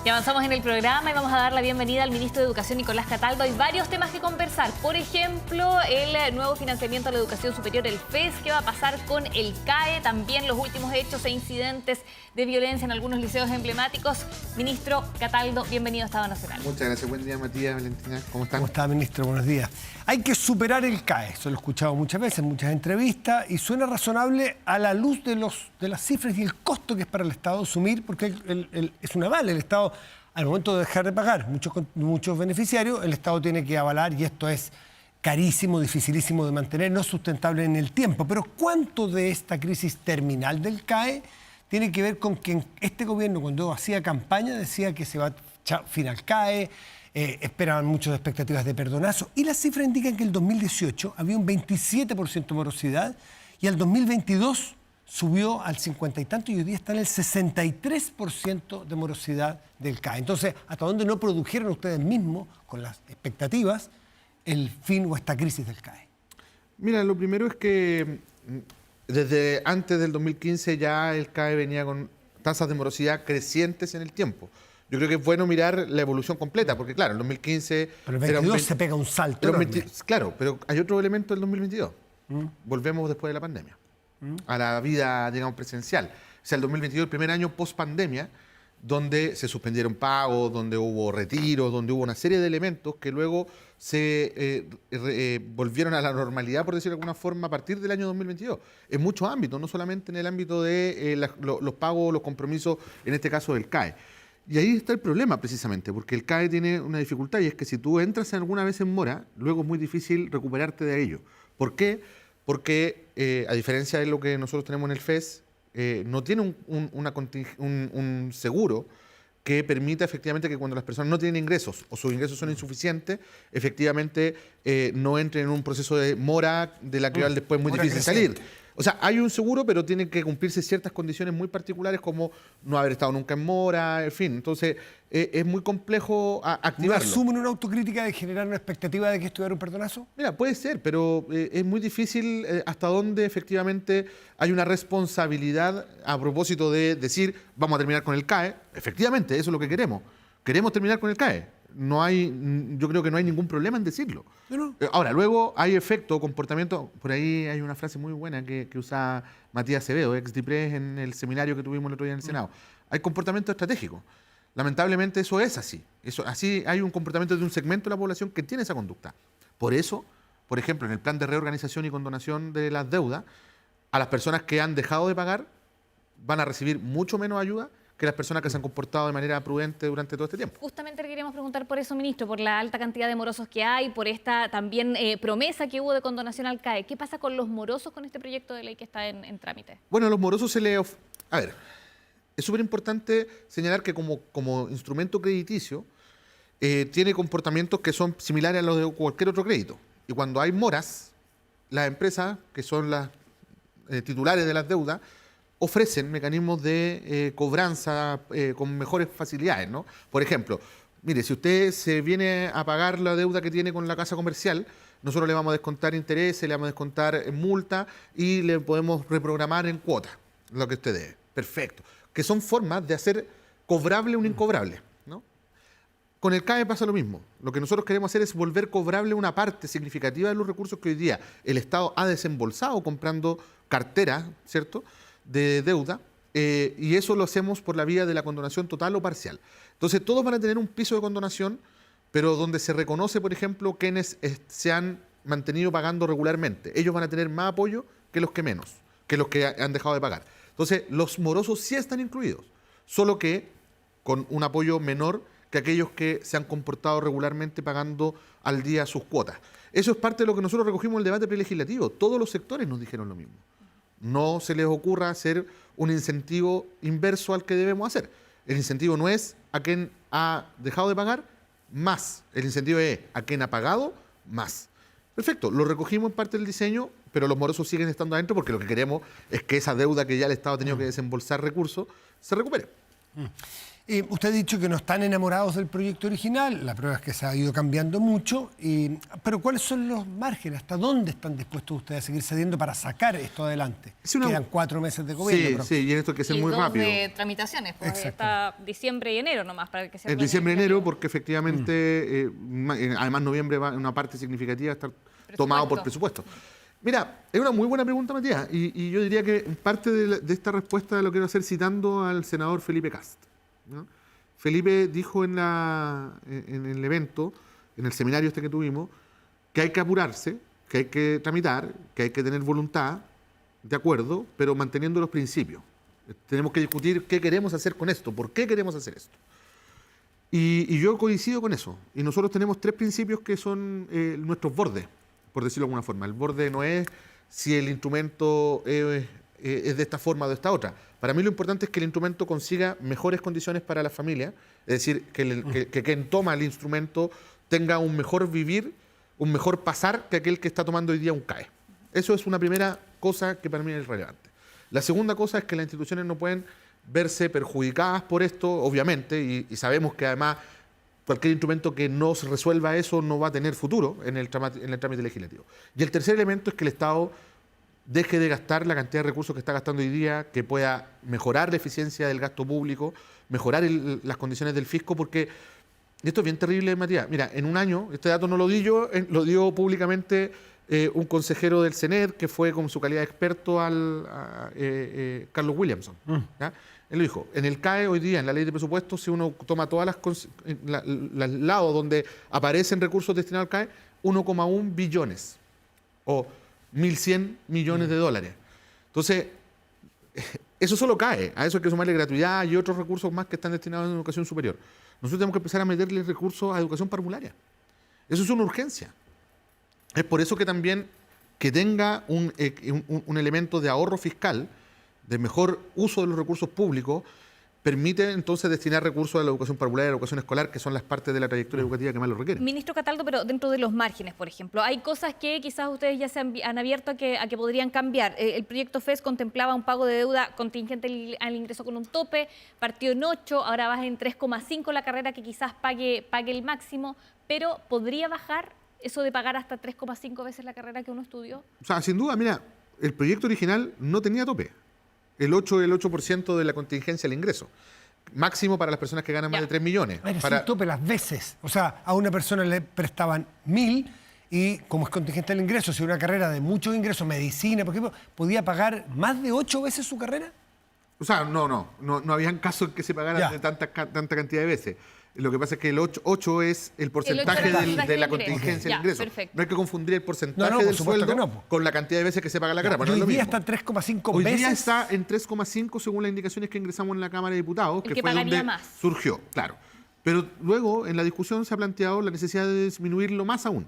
Y avanzamos en el programa y vamos a dar la bienvenida al ministro de Educación, Nicolás Cataldo. Hay varios temas que conversar. Por ejemplo, el nuevo financiamiento a la educación superior, el FES, qué va a pasar con el CAE, también los últimos hechos e incidentes de violencia en algunos liceos emblemáticos. Ministro Cataldo, bienvenido a Estado Nacional. Muchas gracias. Buen día, Matías, Valentina. ¿Cómo están? ¿Cómo está, ministro? Buenos días. Hay que superar el CAE. Eso lo he escuchado muchas veces, en muchas entrevistas, y suena razonable a la luz de las cifras y el costo que es para el Estado asumir, porque es un aval. El Estado, al momento de dejar de pagar muchos beneficiarios, el Estado tiene que avalar, y esto es carísimo, dificilísimo de mantener, no sustentable en el tiempo. Pero ¿cuánto de esta crisis terminal del CAE tiene que ver con que este gobierno, cuando hacía campaña, decía que se va a fin al CAE, esperaban muchas expectativas de perdonazo, y las cifras indican que el 2018 había un 27% de morosidad y el 2022 subió al 50 y tanto y hoy día está en el 63% de morosidad del CAE. Entonces, ¿hasta dónde no produjeron ustedes mismos, con las expectativas, el fin o esta crisis del CAE? Mira, lo primero es que desde antes del 2015 ya el CAE venía con tasas de morosidad crecientes en el tiempo. Yo creo que es bueno mirar la evolución completa, porque claro, el 2015... Pero el era 22 se pega un salto era un enorme. 20 claro, pero hay otro elemento del 2022. Volvemos después de la pandemia a la vida, digamos, presencial. O sea, el 2022, el primer año post-pandemia, donde se suspendieron pagos, donde hubo retiros, donde hubo una serie de elementos que luego se volvieron a la normalidad, por decirlo de alguna forma, a partir del año 2022. En muchos ámbitos, no solamente en el ámbito de los pagos, los compromisos, en este caso del CAE. Y ahí está el problema, precisamente, porque el CAE tiene una dificultad, y es que si tú entras alguna vez en mora, luego es muy difícil recuperarte de ello. ¿Por qué? Porque, a diferencia de lo que nosotros tenemos en el FES, no tiene un seguro que permita efectivamente que cuando las personas no tienen ingresos o sus ingresos son insuficientes, efectivamente no entren en un proceso de mora de la que después es muy Mora difícil creciente. salir. O sea, hay un seguro, pero tienen que cumplirse ciertas condiciones muy particulares, como no haber estado nunca en mora, en fin. Entonces, es muy complejo ¿No activarlo. asumen una autocrítica de generar una expectativa de que esto era un perdonazo? Mira, puede ser, pero es muy difícil hasta dónde efectivamente hay una responsabilidad a propósito de decir, vamos a terminar con el CAE. Efectivamente, eso es lo que queremos. Queremos terminar con el CAE. Yo creo que no hay ningún problema en decirlo. No. Ahora, luego hay efecto, comportamiento. Por ahí hay una frase muy buena que usa Matías Acevedo, ex DIPRES, en el seminario que tuvimos el otro día en el Senado. Hay comportamiento estratégico. Lamentablemente eso es así. Así hay un comportamiento de un segmento de la población que tiene esa conducta. Por eso, por ejemplo, en el plan de reorganización y condonación de las deudas, a las personas que han dejado de pagar van a recibir mucho menos ayuda que las personas que se han comportado de manera prudente durante todo este tiempo. Justamente le queríamos preguntar por eso, ministro, por la alta cantidad de morosos que hay, por esta también promesa que hubo de condonación al CAE. ¿Qué pasa con los morosos con este proyecto de ley que está en trámite? Bueno, a los morosos se les... A ver, es súper importante señalar que como instrumento crediticio tiene comportamientos que son similares a los de cualquier otro crédito. Y cuando hay moras, las empresas, que son las titulares de las deudas, ofrecen mecanismos de cobranza con mejores facilidades, ¿no? Por ejemplo, mire, si usted se viene a pagar la deuda que tiene con la casa comercial, nosotros le vamos a descontar intereses, le vamos a descontar multa y le podemos reprogramar en cuota lo que usted debe. Perfecto. Que son formas de hacer cobrable un incobrable, ¿no? Con el CAE pasa lo mismo. Lo que nosotros queremos hacer es volver cobrable una parte significativa de los recursos que hoy día el Estado ha desembolsado comprando carteras, ¿cierto?, de deuda, y eso lo hacemos por la vía de la condonación total o parcial. Entonces, todos van a tener un piso de condonación, pero donde se reconoce, por ejemplo, quienes se han mantenido pagando regularmente. Ellos van a tener más apoyo que los que menos, que los que han dejado de pagar. Entonces, los morosos sí están incluidos, solo que con un apoyo menor que aquellos que se han comportado regularmente pagando al día sus cuotas. Eso es parte de lo que nosotros recogimos en el debate prelegislativo. Todos los sectores nos dijeron lo mismo. No se les ocurra hacer un incentivo inverso al que debemos hacer. El incentivo no es a quien ha dejado de pagar más. El incentivo es a quien ha pagado más. Perfecto, lo recogimos en parte del diseño, pero los morosos siguen estando adentro porque lo que queremos es que esa deuda que ya el Estado ha tenido que desembolsar recursos se recupere. Usted ha dicho que no están enamorados del proyecto original, la prueba es que se ha ido cambiando mucho, pero ¿cuáles son los márgenes? ¿Hasta dónde están dispuestos ustedes a seguir cediendo para sacar esto adelante? Quedan 4 meses de gobierno. Sí, y en esto hay que ser muy rápido. De tramitaciones, pues está diciembre y enero nomás para que sea. En diciembre y enero, porque efectivamente, además noviembre va una parte significativa a estar tomado por presupuesto. Mira, es una muy buena pregunta, Matías, y yo diría que parte de esta respuesta lo quiero hacer citando al senador Felipe Kast, ¿no? Felipe dijo en el evento, en el seminario este que tuvimos, que hay que apurarse, que hay que tramitar, que hay que tener voluntad, de acuerdo, pero manteniendo los principios. Tenemos que discutir qué queremos hacer con esto, por qué queremos hacer esto. Y yo coincido con eso. Y nosotros tenemos 3 principios que son nuestros bordes, por decirlo de alguna forma. El borde no es si el instrumento es de esta forma o de esta otra. Para mí lo importante es que el instrumento consiga mejores condiciones para la familia, es decir, que quien toma el instrumento tenga un mejor vivir, un mejor pasar que aquel que está tomando hoy día un CAE. Eso es una primera cosa que para mí es relevante. La segunda cosa es que las instituciones no pueden verse perjudicadas por esto, obviamente, y sabemos que además cualquier instrumento que no se resuelva eso no va a tener futuro en el trámite legislativo. Y el tercer elemento es que el Estado deje de gastar la cantidad de recursos que está gastando hoy día, que pueda mejorar la eficiencia del gasto público, mejorar las condiciones del fisco, porque esto es bien terrible, Matías. Mira, en un año, este dato no lo di yo, lo dio públicamente un consejero del CENED, que fue con su calidad de experto Carlos Williamson. ¿Ya? Él lo dijo, en el CAE hoy día, en la ley de presupuestos, si uno toma todas los lados donde aparecen recursos destinados al CAE, 1,1 billones o 1.100 millones de dólares. Entonces, eso solo cae. A eso hay que sumarle gratuidad y otros recursos más que están destinados a educación superior. Nosotros tenemos que empezar a meterle recursos a educación parvularia. Eso es una urgencia. Es por eso que también que tenga un elemento de ahorro fiscal, de mejor uso de los recursos públicos, permite entonces destinar recursos a la educación parvularia y a la educación escolar, que son las partes de la trayectoria educativa que más lo requieren. Ministro Cataldo, pero dentro de los márgenes, por ejemplo, hay cosas que quizás ustedes ya se han abierto a que podrían cambiar. El proyecto FES contemplaba un pago de deuda contingente al ingreso con un tope, partió en 8, ahora baja en 3,5 la carrera que quizás pague el máximo, pero ¿podría bajar eso de pagar hasta 3,5 veces la carrera que uno estudió? O sea, sin duda, mira, el proyecto original no tenía tope. El 8% de la contingencia al ingreso. Máximo para las personas que ganan más de 3 millones. Sin tope las veces. O sea, a una persona le prestaban 1.000 y como es contingente al ingreso, si una carrera de muchos ingresos, medicina, por ejemplo, ¿podía pagar más de 8 veces su carrera? O sea, no habían casos en que se pagara de tanta cantidad de veces. Lo que pasa es que el 8 es el porcentaje de la contingencia del ingreso. Perfecto. No hay que confundir el porcentaje del sueldo con la cantidad de veces que se paga la carrera. Hoy día está 3,5 Hoy veces. día está en 3,5 según las indicaciones que ingresamos en la Cámara de Diputados, que fue donde surgió, claro. Pero luego en la discusión se ha planteado la necesidad de disminuirlo más aún.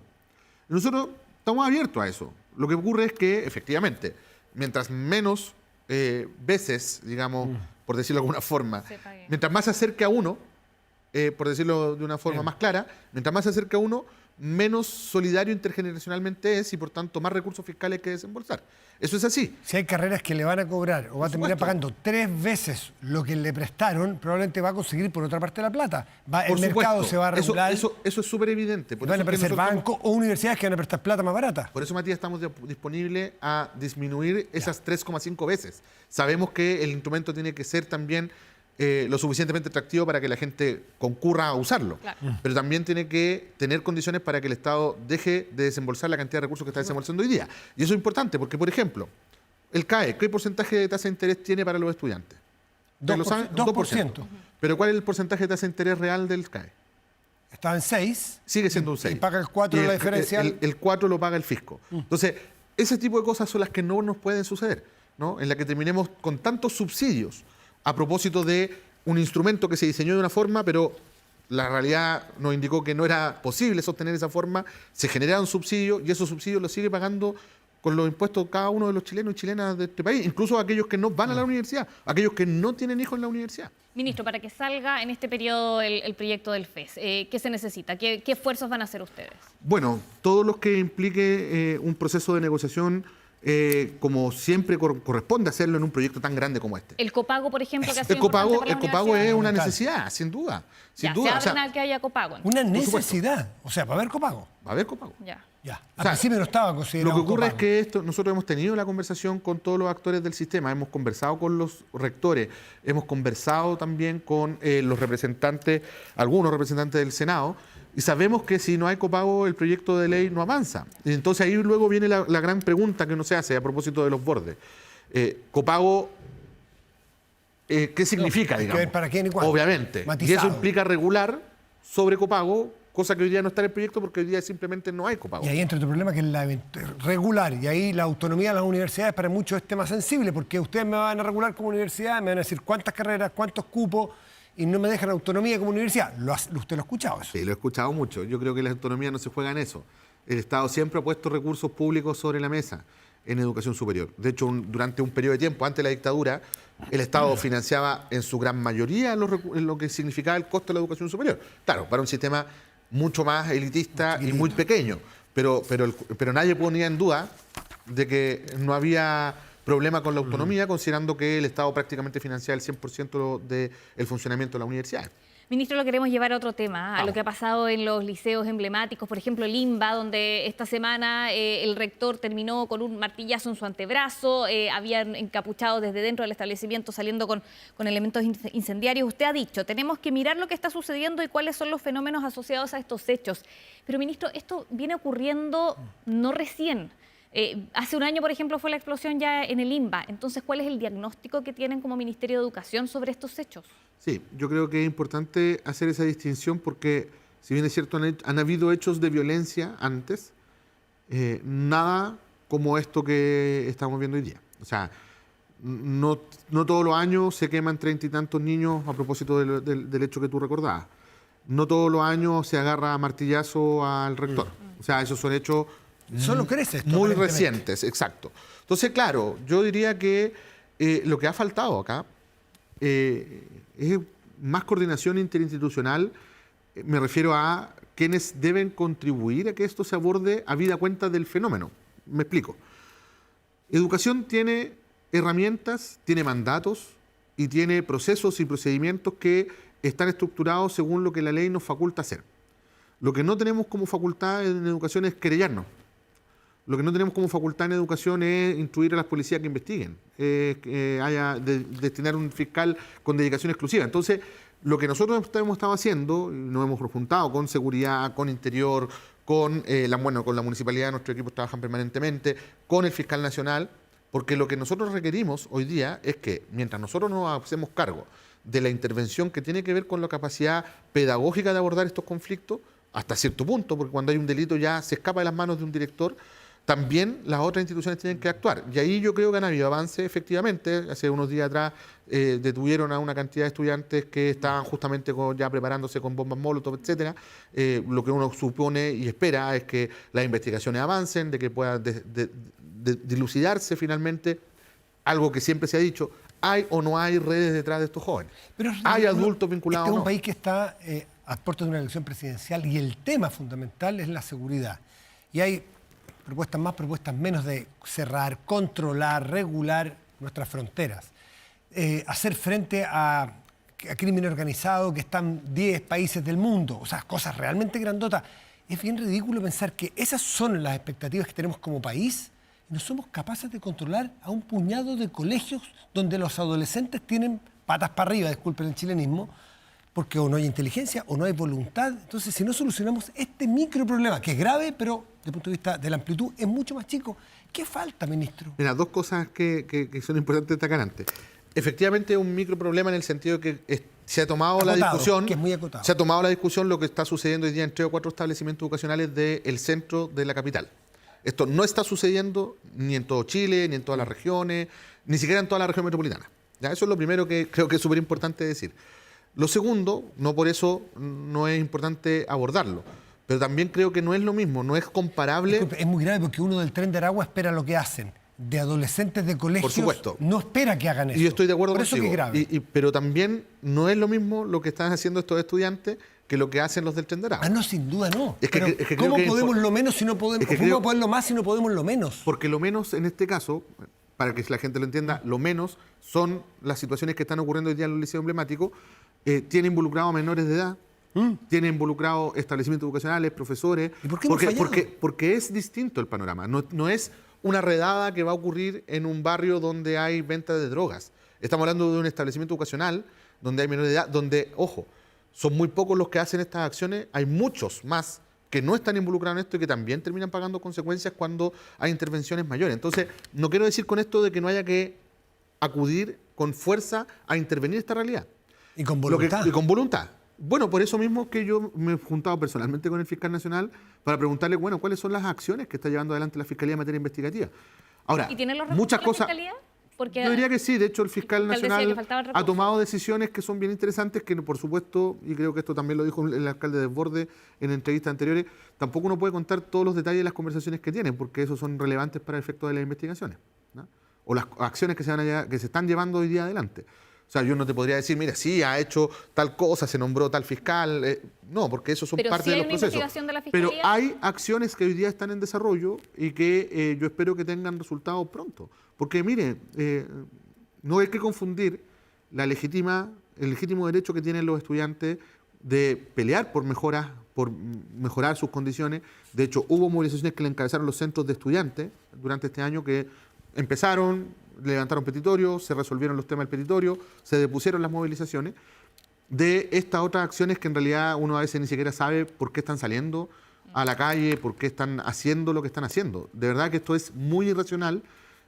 Nosotros estamos abiertos a eso. Lo que ocurre es que, efectivamente, mientras menos veces, digamos, por decirlo de alguna forma, mientras más se acerque a uno, por decirlo de una forma más clara, mientras más se acerca a uno, menos solidario intergeneracionalmente es y por tanto más recursos fiscales hay que desembolsar. Eso es así. Si hay carreras que le van a cobrar o va a terminar pagando 3 veces lo que le prestaron, probablemente va a conseguir por otra parte la plata. El mercado se va a regular. Eso es súper evidente. Van a aparecer bancos o universidades que van a prestar plata más barata. Por eso, Matías, estamos disponibles a disminuir esas 3,5 veces. Sabemos que el instrumento tiene que ser también lo suficientemente atractivo para que la gente concurra a usarlo. Claro. Pero también tiene que tener condiciones para que el Estado deje de desembolsar la cantidad de recursos que está desembolsando hoy día. Y eso es importante porque, por ejemplo, El CAE, ¿qué porcentaje de tasa de interés tiene para los estudiantes? ¿Ustedes lo saben? 2%. Pero ¿cuál es el porcentaje de tasa de interés real del CAE? Estaba en 6. Sigue siendo un 6. Y paga el 4 de la diferencial. El 4 lo paga el fisco. Entonces, ese tipo de cosas son las que no nos pueden suceder, ¿no? En la que terminemos con tantos subsidios a propósito de un instrumento que se diseñó de una forma, pero la realidad nos indicó que no era posible sostener esa forma, se genera un subsidio y esos subsidios los sigue pagando con los impuestos cada uno de los chilenos y chilenas de este país, incluso aquellos que no van a la universidad, aquellos que no tienen hijos en la universidad. Ministro, para que salga en este periodo el proyecto del FES, ¿qué se necesita? ¿Qué esfuerzos van a hacer ustedes? Bueno, todos los que implique un proceso de negociación, como siempre corresponde hacerlo en un proyecto tan grande como este. El copago, por ejemplo, que ha sido El copago importante para las es una universidades. necesidad, sin duda. Sin Ya, duda. se O sea, abren al que haya copago. entonces. Una necesidad. O sea, para haber copago. va a haber copago. Ya. Ya. O Al sea, principio no estaba considerado Lo que ocurre copago. es que nosotros hemos tenido la conversación con todos los actores del sistema, hemos conversado con los rectores, hemos conversado también con los representantes, algunos representantes del Senado, y sabemos que si no hay copago el proyecto de ley no avanza. Y entonces ahí luego viene la gran pregunta que uno se hace a propósito de los bordes. Copago, ¿qué significa, hay que digamos? ver para quién y cuándo. Obviamente. Matizado. Y eso implica regular sobre copago, cosa que hoy día no está en el proyecto porque hoy día simplemente no hay copago. Y ahí entra otro problema que es la regular. Y ahí la autonomía de las universidades para muchos es tema sensible, porque ustedes me van a regular como universidad, me van a decir cuántas carreras, cuántos cupos, y no me dejan autonomía como universidad. ¿Usted lo ha escuchado eso? Sí, lo he escuchado mucho. Yo creo que la autonomía no se juega en eso. El Estado siempre ha puesto recursos públicos sobre la mesa en educación superior. De hecho, durante un periodo de tiempo, antes de la dictadura, el Estado financiaba en su gran mayoría lo que significaba el costo de la educación superior. Claro, para un sistema mucho más elitista y muy pequeño. Pero nadie ponía en duda de que no había problema con la autonomía, considerando que el Estado prácticamente financiaba el 100% del funcionamiento de la universidad. Ministro, lo queremos llevar a otro tema, a lo que ha pasado en los liceos emblemáticos, por ejemplo, el IMBA, donde esta semana el rector terminó con un martillazo en su antebrazo, habían encapuchado desde dentro del establecimiento saliendo con elementos incendiarios. Usted ha dicho, tenemos que mirar lo que está sucediendo y cuáles son los fenómenos asociados a estos hechos. Pero, ministro, esto viene ocurriendo no recién. Hace un año, por ejemplo, fue la explosión ya en el IMBA. Entonces, ¿cuál es el diagnóstico que tienen como Ministerio de Educación sobre estos hechos? Sí, yo creo que es importante hacer esa distinción porque, si bien es cierto, han habido hechos de violencia antes, nada como esto que estamos viendo hoy día. O sea, no todos los años se queman 30 y tantos niños a propósito del hecho que tú recordabas. No todos los años se agarra a martillazo al rector. O sea, esos son hechos Solo crece esto. muy aparentemente. recientes, exacto. Entonces, claro, yo diría que lo que ha faltado acá es más coordinación interinstitucional. Me refiero a quienes deben contribuir a que esto se aborde habida cuenta del fenómeno. Me explico. Educación tiene herramientas, tiene mandatos y tiene procesos y procedimientos que están estructurados según lo que la ley nos faculta hacer. Lo que no tenemos como facultad en educación es querellarnos. Lo que no tenemos como facultad en educación es instruir a las policías que investiguen, destinar un fiscal con dedicación exclusiva. Entonces, lo que nosotros hemos estado haciendo, nos hemos juntado con seguridad, con interior, con la municipalidad, nuestros equipos trabajan permanentemente, con el fiscal nacional, porque lo que nosotros requerimos hoy día es que, mientras nosotros nos hacemos cargo de la intervención que tiene que ver con la capacidad pedagógica de abordar estos conflictos, hasta cierto punto, porque cuando hay un delito ya se escapa de las manos de un director, también las otras instituciones tienen que actuar. Y ahí yo creo que han habido avances, efectivamente. Hace unos días atrás detuvieron a una cantidad de estudiantes que estaban justamente ya preparándose con bombas molotov, etcétera. Lo que uno supone y espera es que las investigaciones avancen, de que pueda dilucidarse finalmente algo que siempre se ha dicho: ¿hay o no hay redes detrás de estos jóvenes? Pero ¿Hay adultos vinculados Este es o un no? país que está a puertas de una elección presidencial y el tema fundamental es la seguridad. Y hay propuestas más, propuestas menos de cerrar, controlar, regular nuestras fronteras. Hacer frente a crimen organizado que están 10 países del mundo. O sea, cosas realmente grandotas. Es bien ridículo pensar que esas son las expectativas que tenemos como país y no somos capaces de controlar a un puñado de colegios donde los adolescentes tienen patas para arriba, disculpen el chilenismo, porque o no hay inteligencia o no hay voluntad. Entonces, si no solucionamos este microproblema, que es grave, pero desde el punto de vista de la amplitud es mucho más chico, ¿qué falta, ministro? Mira, dos cosas que son importantes destacar antes. Efectivamente, es un microproblema en el sentido de que se ha tomado la discusión. Que es muy acotado. Se ha tomado la discusión lo que está sucediendo hoy día en 3 o 4 establecimientos educacionales del centro de la capital. Esto no está sucediendo ni en todo Chile, ni en todas las regiones, ni siquiera en toda la región metropolitana. ¿Ya? Eso es lo primero que creo que es súper importante decir. Lo segundo, no por eso no es importante abordarlo, pero también creo que no es lo mismo, no es comparable. Disculpe, es muy grave porque uno del Tren de Aragua espera lo que hacen. De adolescentes de colegios, Por supuesto. no espera que hagan eso. Y yo estoy de acuerdo por contigo. Eso que es grave. Pero también no es lo mismo lo que están haciendo estos estudiantes que lo que hacen los del Tren de Aragua. Ah, no, sin duda no. Es que- Pero es que creo ¿cómo que podemos lo menos si no podemos? es que ¿Cómo creo- poder lo más si no podemos lo menos? Porque lo menos en este caso, para que la gente lo entienda, lo menos son las situaciones que están ocurriendo hoy día en los liceos emblemáticos. Tiene involucrado a menores de edad, tiene involucrado establecimientos educacionales, profesores. ¿Y por qué hemos fallado? Porque es distinto el panorama. No es una redada que va a ocurrir en un barrio donde hay venta de drogas. Estamos hablando de un establecimiento educacional donde hay menores de edad, donde, ojo, son muy pocos los que hacen estas acciones, hay muchos más que no están involucrados en esto y que también terminan pagando consecuencias cuando hay intervenciones mayores. Entonces, no quiero decir con esto de que no haya que acudir con fuerza a intervenir esta realidad. Y con voluntad. Y con voluntad. Bueno, por eso mismo que yo me he juntado personalmente con el fiscal nacional para preguntarle, bueno, cuáles son las acciones que está llevando adelante la Fiscalía en materia investigativa. Ahora, ¿Y tiene los muchas recursos cosas. la Fiscalía? Porque Yo diría que sí, de hecho el fiscal alcalde decía nacional que faltaban ha recursos. tomado decisiones que son bien interesantes, que por supuesto, y creo que esto también lo dijo el alcalde Desbordes en entrevistas anteriores, tampoco uno puede contar todos los detalles de las conversaciones que tienen, porque esos son relevantes para el efecto de las investigaciones, ¿no? O las acciones que se están llevando hoy día adelante. O sea, yo no te podría decir, mira, sí, ha hecho tal cosa, se nombró tal fiscal. No, porque eso son Pero parte sí de hay los una procesos. investigación de la Pero Fiscalía. hay acciones que hoy día están en desarrollo y que yo espero que tengan resultados pronto. Porque, mire, no hay que confundir el legítimo derecho que tienen los estudiantes de pelear por mejorar sus condiciones. De hecho, hubo movilizaciones que le encabezaron los centros de estudiantes durante este año que empezaron, levantaron petitorios, se resolvieron los temas del petitorio, se depusieron las movilizaciones de estas otras acciones que en realidad uno a veces ni siquiera sabe por qué están saliendo a la calle, por qué están haciendo lo que están haciendo. De verdad que esto es muy irracional,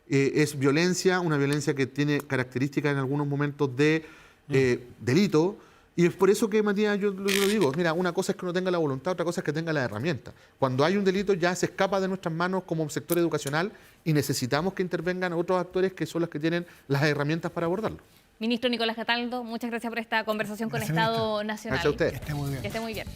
es violencia, una violencia que tiene características en algunos momentos de delito. Y es por eso que, Matías, yo lo digo, mira, una cosa es que uno tenga la voluntad, otra cosa es que tenga la herramienta. Cuando hay un delito ya se escapa de nuestras manos como sector educacional y necesitamos que intervengan otros actores que son los que tienen las herramientas para abordarlo. Ministro Nicolás Cataldo, muchas gracias por esta conversación con Gracias, Estado Nacional. Gracias a usted. Que esté muy bien. Que esté muy bien.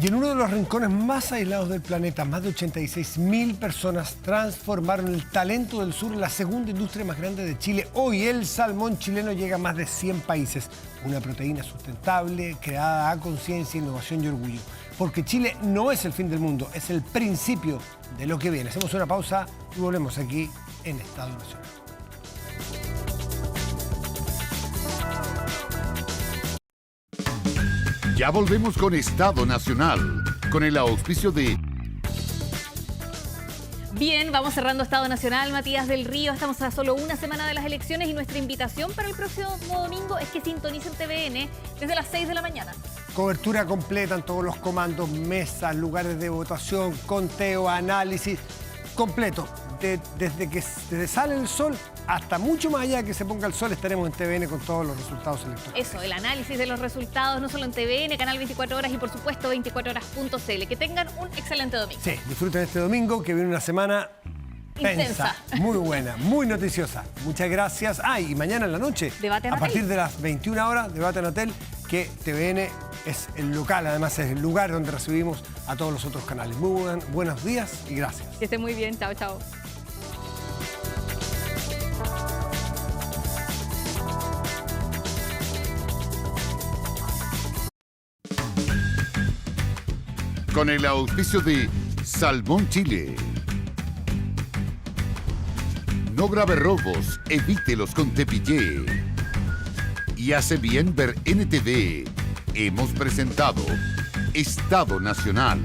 Y en uno de los rincones más aislados del planeta, más de 86.000 personas transformaron el talento del sur en la segunda industria más grande de Chile. Hoy el salmón chileno llega a más de 100 países. Una proteína sustentable, creada a conciencia, innovación y orgullo. Porque Chile no es el fin del mundo, es el principio de lo que viene. Hacemos una pausa y volvemos aquí en Estado Nacional. Ya volvemos con Estado Nacional, con el auspicio de... Bien, vamos cerrando Estado Nacional. Matías del Río, estamos a solo una semana de las elecciones y nuestra invitación para el próximo domingo es que sintonicen TVN desde las 6 de la mañana. Cobertura completa en todos los comandos, mesas, lugares de votación, conteo, análisis, completo. Desde sale el sol hasta mucho más allá de que se ponga el sol, estaremos en TVN con todos los resultados electorales. Eso, el análisis de los resultados, no solo en TVN, Canal 24 Horas y por supuesto 24horas.cl. Que tengan un excelente domingo. Sí, disfruten este domingo, que viene una semana Intensa. muy buena, muy noticiosa. Muchas gracias. Y mañana en la noche, Debate en a partir Hotel. de las 21 horas, Debate en Hotel, que TVN es el local, además es el lugar donde recibimos a todos los otros canales. Muy buenos días y gracias. Que esté muy bien. Chao, chao. Con el auspicio de Salmón Chile. No grave robos, evítelos con Tepillé. Y hace bien ver NTV. Hemos presentado Estado Nacional.